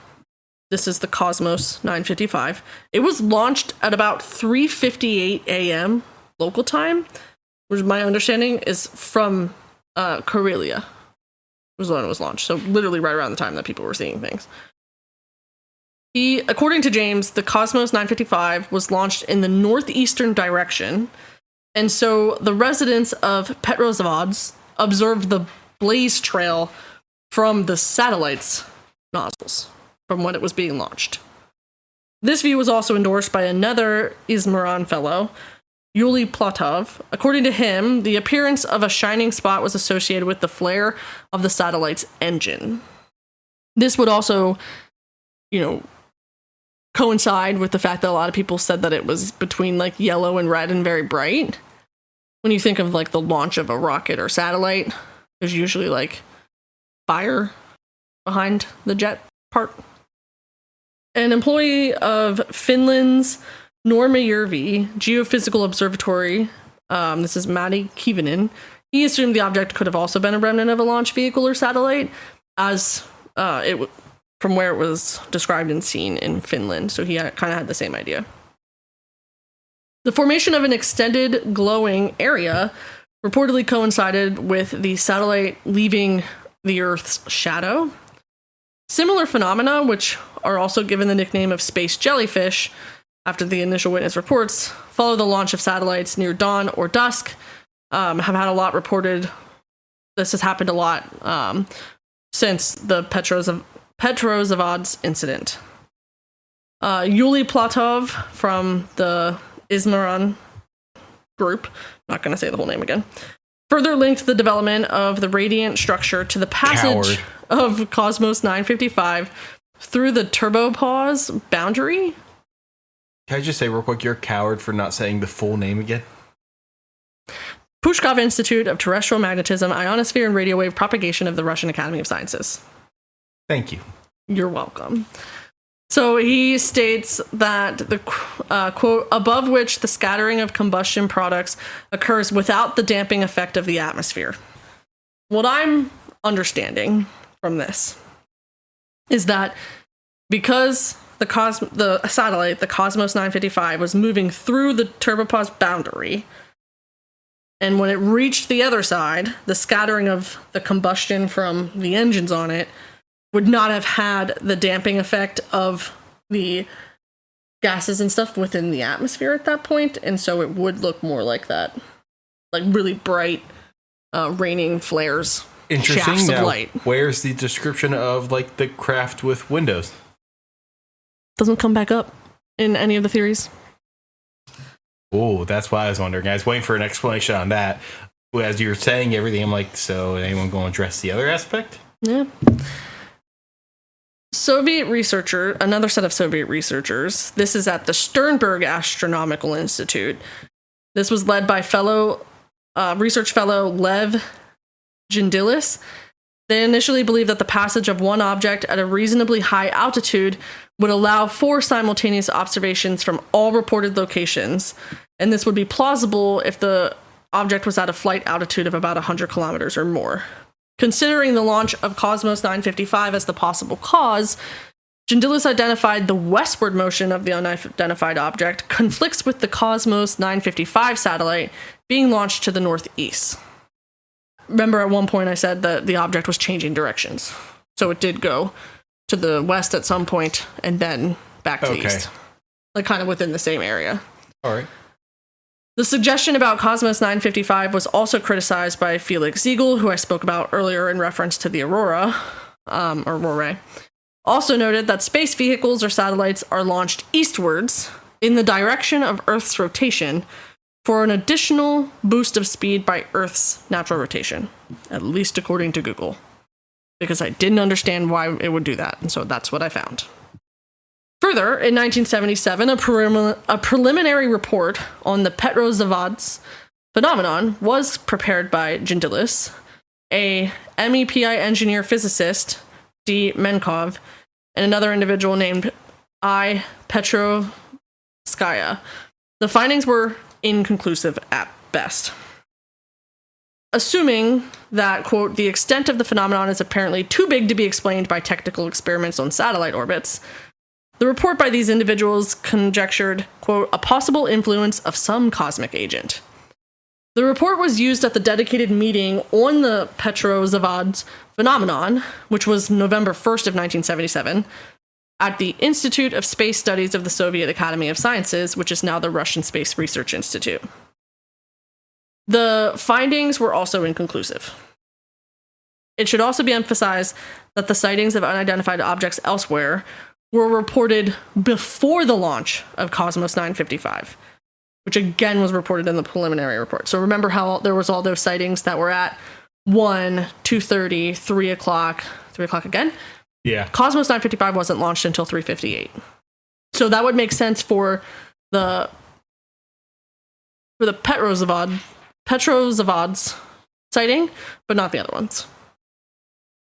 this is the Cosmos 955. It was launched at about 3:58 a.m. local time, which my understanding is from Karelia was when it was launched. So literally right around the time that people were seeing things. According to James, the Cosmos 955 was launched in the northeastern direction, and so the residents of Petrozavodsk observed the blaze trail from the satellite's nozzles from when it was being launched. This view was also endorsed by another Izmaron fellow, Yuli Platov. According to him, the appearance of a shining spot was associated with the flare of the satellite's engine. This would also, coincide with the fact that a lot of people said that it was between like yellow and red and very bright. When you think of like the launch of a rocket or satellite, there's usually like fire behind the jet part. An employee of Finland's Normajärvi Geophysical Observatory, this is Matti Kivinen, he assumed the object could have also been a remnant of a launch vehicle or satellite, as from where it was described and seen in Finland. So he kind of had the same idea. The formation of an extended glowing area reportedly coincided with the satellite leaving the Earth's shadow. Similar phenomena, which are also given the nickname of space jellyfish after the initial witness reports, follow the launch of satellites near dawn or dusk, have had a lot reported. This has happened a lot since the Petrozavodsk incident. Yuli Platov from the Izmaron group, not going to say the whole name again, further linked the development of the radiant structure to the passage of Cosmos 955 through the turbopause boundary. Can I just say real quick, you're a coward for not saying the full name again? Pushkov Institute of Terrestrial Magnetism, Ionosphere, and Radio Wave Propagation of the Russian Academy of Sciences. Thank you. You're welcome. So he states that the quote, above which the scattering of combustion products occurs without the damping effect of the atmosphere. What I'm understanding from this is that because the satellite, the Cosmos 955, was moving through the turbopause boundary, and when it reached the other side, the scattering of the combustion from the engines on it would not have had the damping effect of the gases and stuff within the atmosphere at that point, and so it would look more like that, like really bright, raining flares, Interesting. shafts Now, of light. where's the description of like the craft with windows? Doesn't come back up in any of the theories. Oh, that's why I was wondering. I was waiting for an explanation on that. As you were saying everything, I'm like, so anyone going to address the other aspect? Yeah. Another set of Soviet researchers, this is at the Sternberg Astronomical Institute. This was led by research fellow Lev Gendilis. They initially believed that the passage of one object at a reasonably high altitude would allow for simultaneous observations from all reported locations, and this would be plausible if the object was at a flight altitude of about 100 kilometers or more. Considering the launch of Cosmos 955 as the possible cause, Gentilis identified the westward motion of the unidentified object conflicts with the Cosmos 955 satellite being launched to the northeast. Remember, at one point I said that the object was changing directions. So it did go to the west at some point and then back to the east. Like kind of within the same area. All right. The suggestion about Cosmos 955 was also criticized by Felix Ziegel, who I spoke about earlier in reference to the Aurora, or Aurorae. Also noted that space vehicles or satellites are launched eastwards in the direction of Earth's rotation for an additional boost of speed by Earth's natural rotation, at least according to Google, because I didn't understand why it would do that, and so that's what I found. Further, in 1977, a preliminary report on the Petrozavodsk Phenomenon was prepared by Gentilis, a MEPI engineer physicist, D. Menkov, and another individual named I. Petrovskaya. The findings were inconclusive at best. Assuming that, quote, the extent of the phenomenon is apparently too big to be explained by technical experiments on satellite orbits, the report by these individuals conjectured, quote, a possible influence of some cosmic agent. The report was used at the dedicated meeting on the Petrozavodsk Phenomenon, which was November 1st of 1977, at the Institute of Space Studies of the Soviet Academy of Sciences, which is now the Russian Space Research Institute. The findings were also inconclusive. It should also be emphasized that the sightings of unidentified objects elsewhere were reported before the launch of Cosmos 955, which again was reported in the preliminary report. So remember how there was all those sightings that were at 1, 2:30, 3 o'clock, 3 o'clock again? Yeah. Cosmos 955 wasn't launched until 3:58. So that would make sense for the Petrozavodsk sighting, but not the other ones.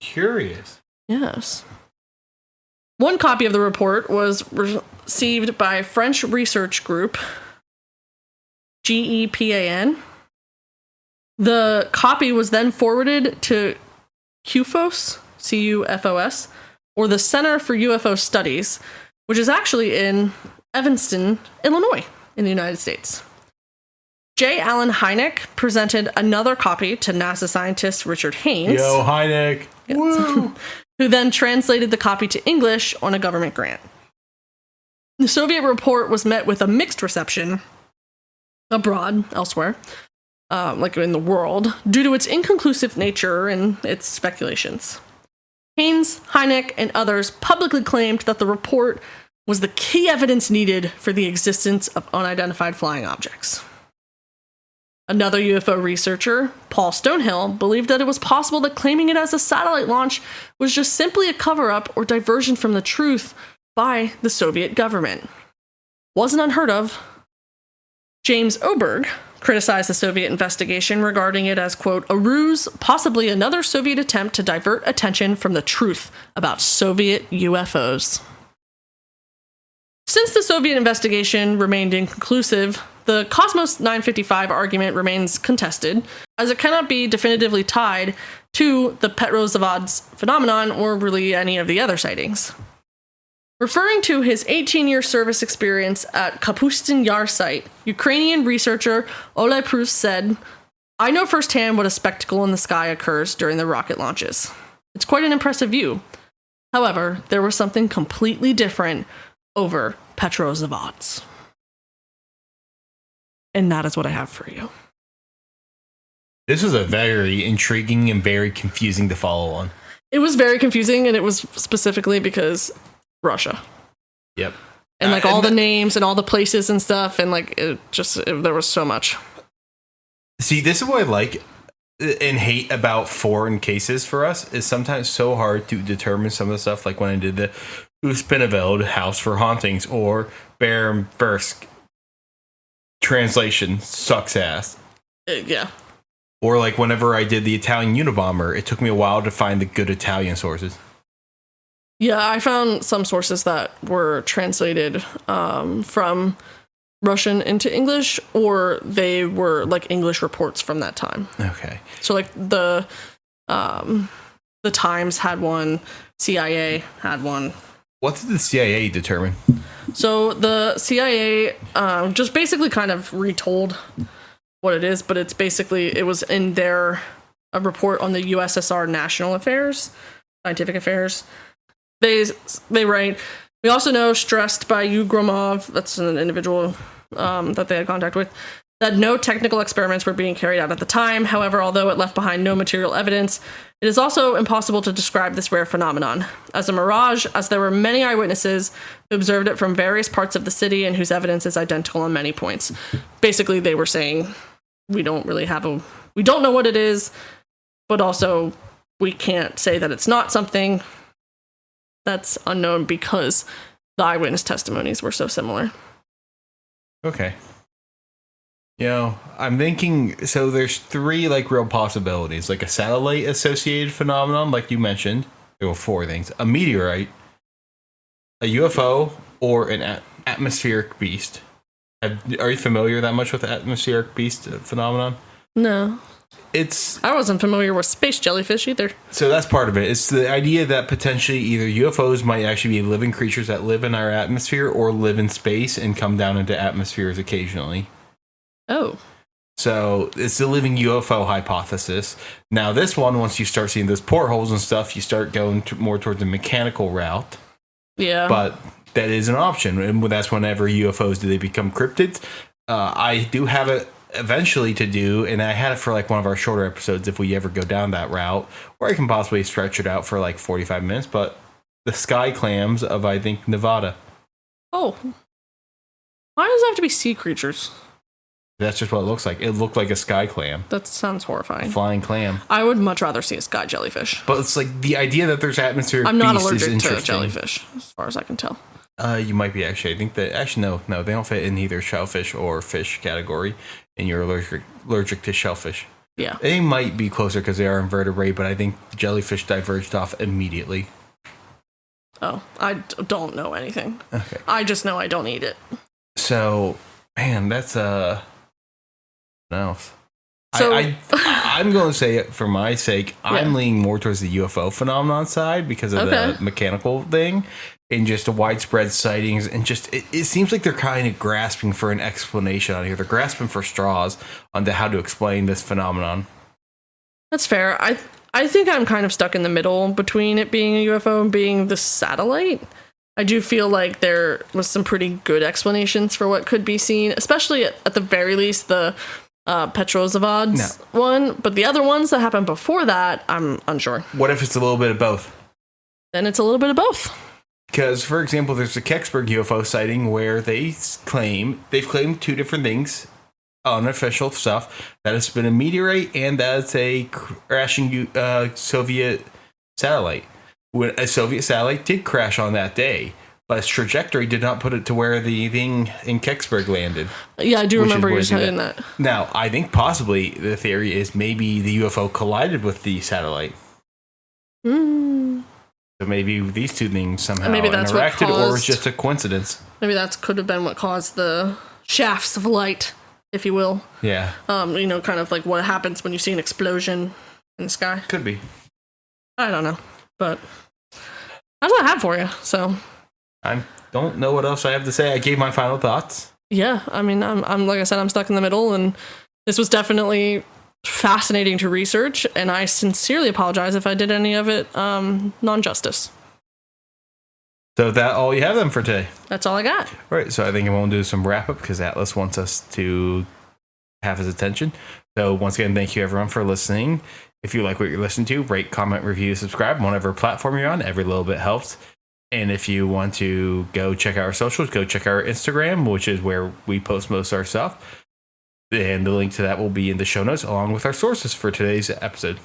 Curious. Yes. One copy of the report was received by French research group GEPAN. The copy was then forwarded to CUFOS, CUFOS, or the Center for UFO Studies, which is actually in Evanston, Illinois, in the United States. J. Allen Hynek presented another copy to NASA scientist Richard Haynes. Yo, Hynek. Yes. Woo! Who then translated the copy to English on a government grant. The Soviet report was met with a mixed reception abroad, elsewhere, like in the world, due to its inconclusive nature and its speculations. Haynes, Hynek, and others publicly claimed that the report was the key evidence needed for the existence of unidentified flying objects. Another UFO researcher, Paul Stonehill, believed that it was possible that claiming it as a satellite launch was just simply a cover-up or diversion from the truth by the Soviet government. Wasn't unheard of. James Oberg criticized the Soviet investigation, regarding it as, quote, a ruse, possibly another Soviet attempt to divert attention from the truth about Soviet UFOs. Since the Soviet investigation remained inconclusive, the Cosmos 955 argument remains contested, as it cannot be definitively tied to the Petrozavodsk phenomenon or really any of the other sightings. Referring to his 18-year service experience at Kapustin Yar site, Ukrainian researcher Ole Prus said, I know firsthand what a spectacle in the sky occurs during the rocket launches. It's quite an impressive view. However, there was something completely different over Petrozavodsk. And that is what I have for you. This was a very intriguing and very confusing to follow on. It was very confusing, and it was specifically because Russia. Yep. And like all the names and all the places and stuff, and like there was so much. See, this is what I like and hate about foreign cases for us, is sometimes so hard to determine some of the stuff, like when I did the Uspinaveld House for Hauntings or Bernversk translation sucks ass. Yeah. Or like whenever I did the Italian Unabomber, it took me a while to find the good Italian sources. Yeah, I found some sources that were translated from Russian into English, or they were like English reports from that time. Okay. So like the Times had one, CIA had one, What did the CIA determine? So the CIA just basically kind of retold what it is, but it's basically, it was in their a report on the USSR national affairs, scientific affairs. They write, we also know, stressed by Ugromov, that's an individual that they had contact with, that no technical experiments were being carried out at the time. However, although it left behind no material evidence, it is also impossible to describe this rare phenomenon as a mirage, as there were many eyewitnesses who observed it from various parts of the city and whose evidence is identical on many points. Basically, they were saying, we don't know what it is, but also we can't say that it's not something that's unknown because the eyewitness testimonies were so similar. Okay. I'm thinking, so there's three real possibilities, like a satellite associated phenomenon, like you mentioned. There were four things: a meteorite, a UFO, or an atmospheric beast. Are you familiar that much with the atmospheric beast phenomenon? No. I wasn't familiar with space jellyfish either. So that's part of it. It's the idea that potentially either UFOs might actually be living creatures that live in our atmosphere or live in space and come down into atmospheres occasionally. Oh. So it's the living UFO hypothesis. Now this one, once you start seeing those portholes and stuff, you start going more towards the mechanical route. Yeah. But that is an option. And that's whenever UFOs, do they become cryptids? I do have it eventually to do, and I had it for one of our shorter episodes if we ever go down that route, or I can possibly stretch it out for 45 minutes, but the sky clams of, I think, Nevada. Oh. Why does it have to be sea creatures? That's just what it looks like. It looked like a sky clam. That sounds horrifying. Flying clam. I would much rather see a sky jellyfish. But it's the idea that there's atmospheric I'm not beast is allergic to interesting. jellyfish, as far as I can tell. You might be actually. I think that actually no, they don't fit in either shellfish or fish category, and you're allergic to shellfish. Yeah. They might be closer because they are invertebrate, but I think jellyfish diverged off immediately. Oh, I don't know anything. Okay. I just know I don't eat it. So, man, that's else. So I'm going to say it for my sake. I'm leaning more towards the UFO phenomenon side because of the mechanical thing and just the widespread sightings. And just it seems like they're kind of grasping for an explanation out here. They're grasping for straws onto how to explain this phenomenon. That's fair. I think I'm kind of stuck in the middle between it being a UFO and being the satellite. I do feel like there was some pretty good explanations for what could be seen, especially at the very least the Petrozavodsk one, but the other ones that happened before that, I'm unsure. What if it's a little bit of both? Then it's a little bit of both. Because, for example, there's the Kecksburg UFO sighting where they've claimed two different things, unofficial stuff, that it's been a meteorite and that it's a crashing Soviet satellite. When a Soviet satellite did crash on that day, but its trajectory did not put it to where the thing in Kecksburg landed. Yeah, I do remember you saying that. Now, I think possibly the theory is maybe the UFO collided with the satellite. So maybe these two things somehow interacted, or it was just a coincidence. Maybe that could have been what caused the shafts of light, if you will. Yeah. Kind of like what happens when you see an explosion in the sky. Could be. I don't know, but that's what I have for you, so... I don't know what else I have to say. I gave my final thoughts. Yeah, I mean, I'm like I said, I'm stuck in the middle, and this was definitely fascinating to research, and I sincerely apologize if I did any of it non-justice. So that all you have then for today? That's all I got. All right, so I think I'm going to do some wrap-up because Atlas wants us to have his attention. So once again, thank you everyone for listening. If you like what you're listening to, rate, comment, review, subscribe on whatever platform you're on. Every little bit helps. And if you want to go check out our socials, go check out our Instagram, which is where we post most of our stuff. And the link to that will be in the show notes, along with our sources for today's episode.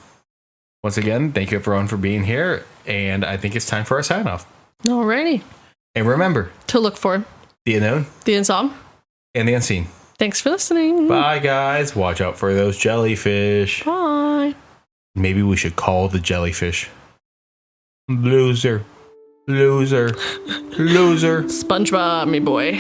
Once again, thank you everyone for being here. And I think it's time for our sign-off. Alrighty. And remember, to look for the unknown, the unsolved, and the unseen. Thanks for listening. Bye, guys. Watch out for those jellyfish. Bye. Maybe we should call the jellyfish Loser. SpongeBob, me boy.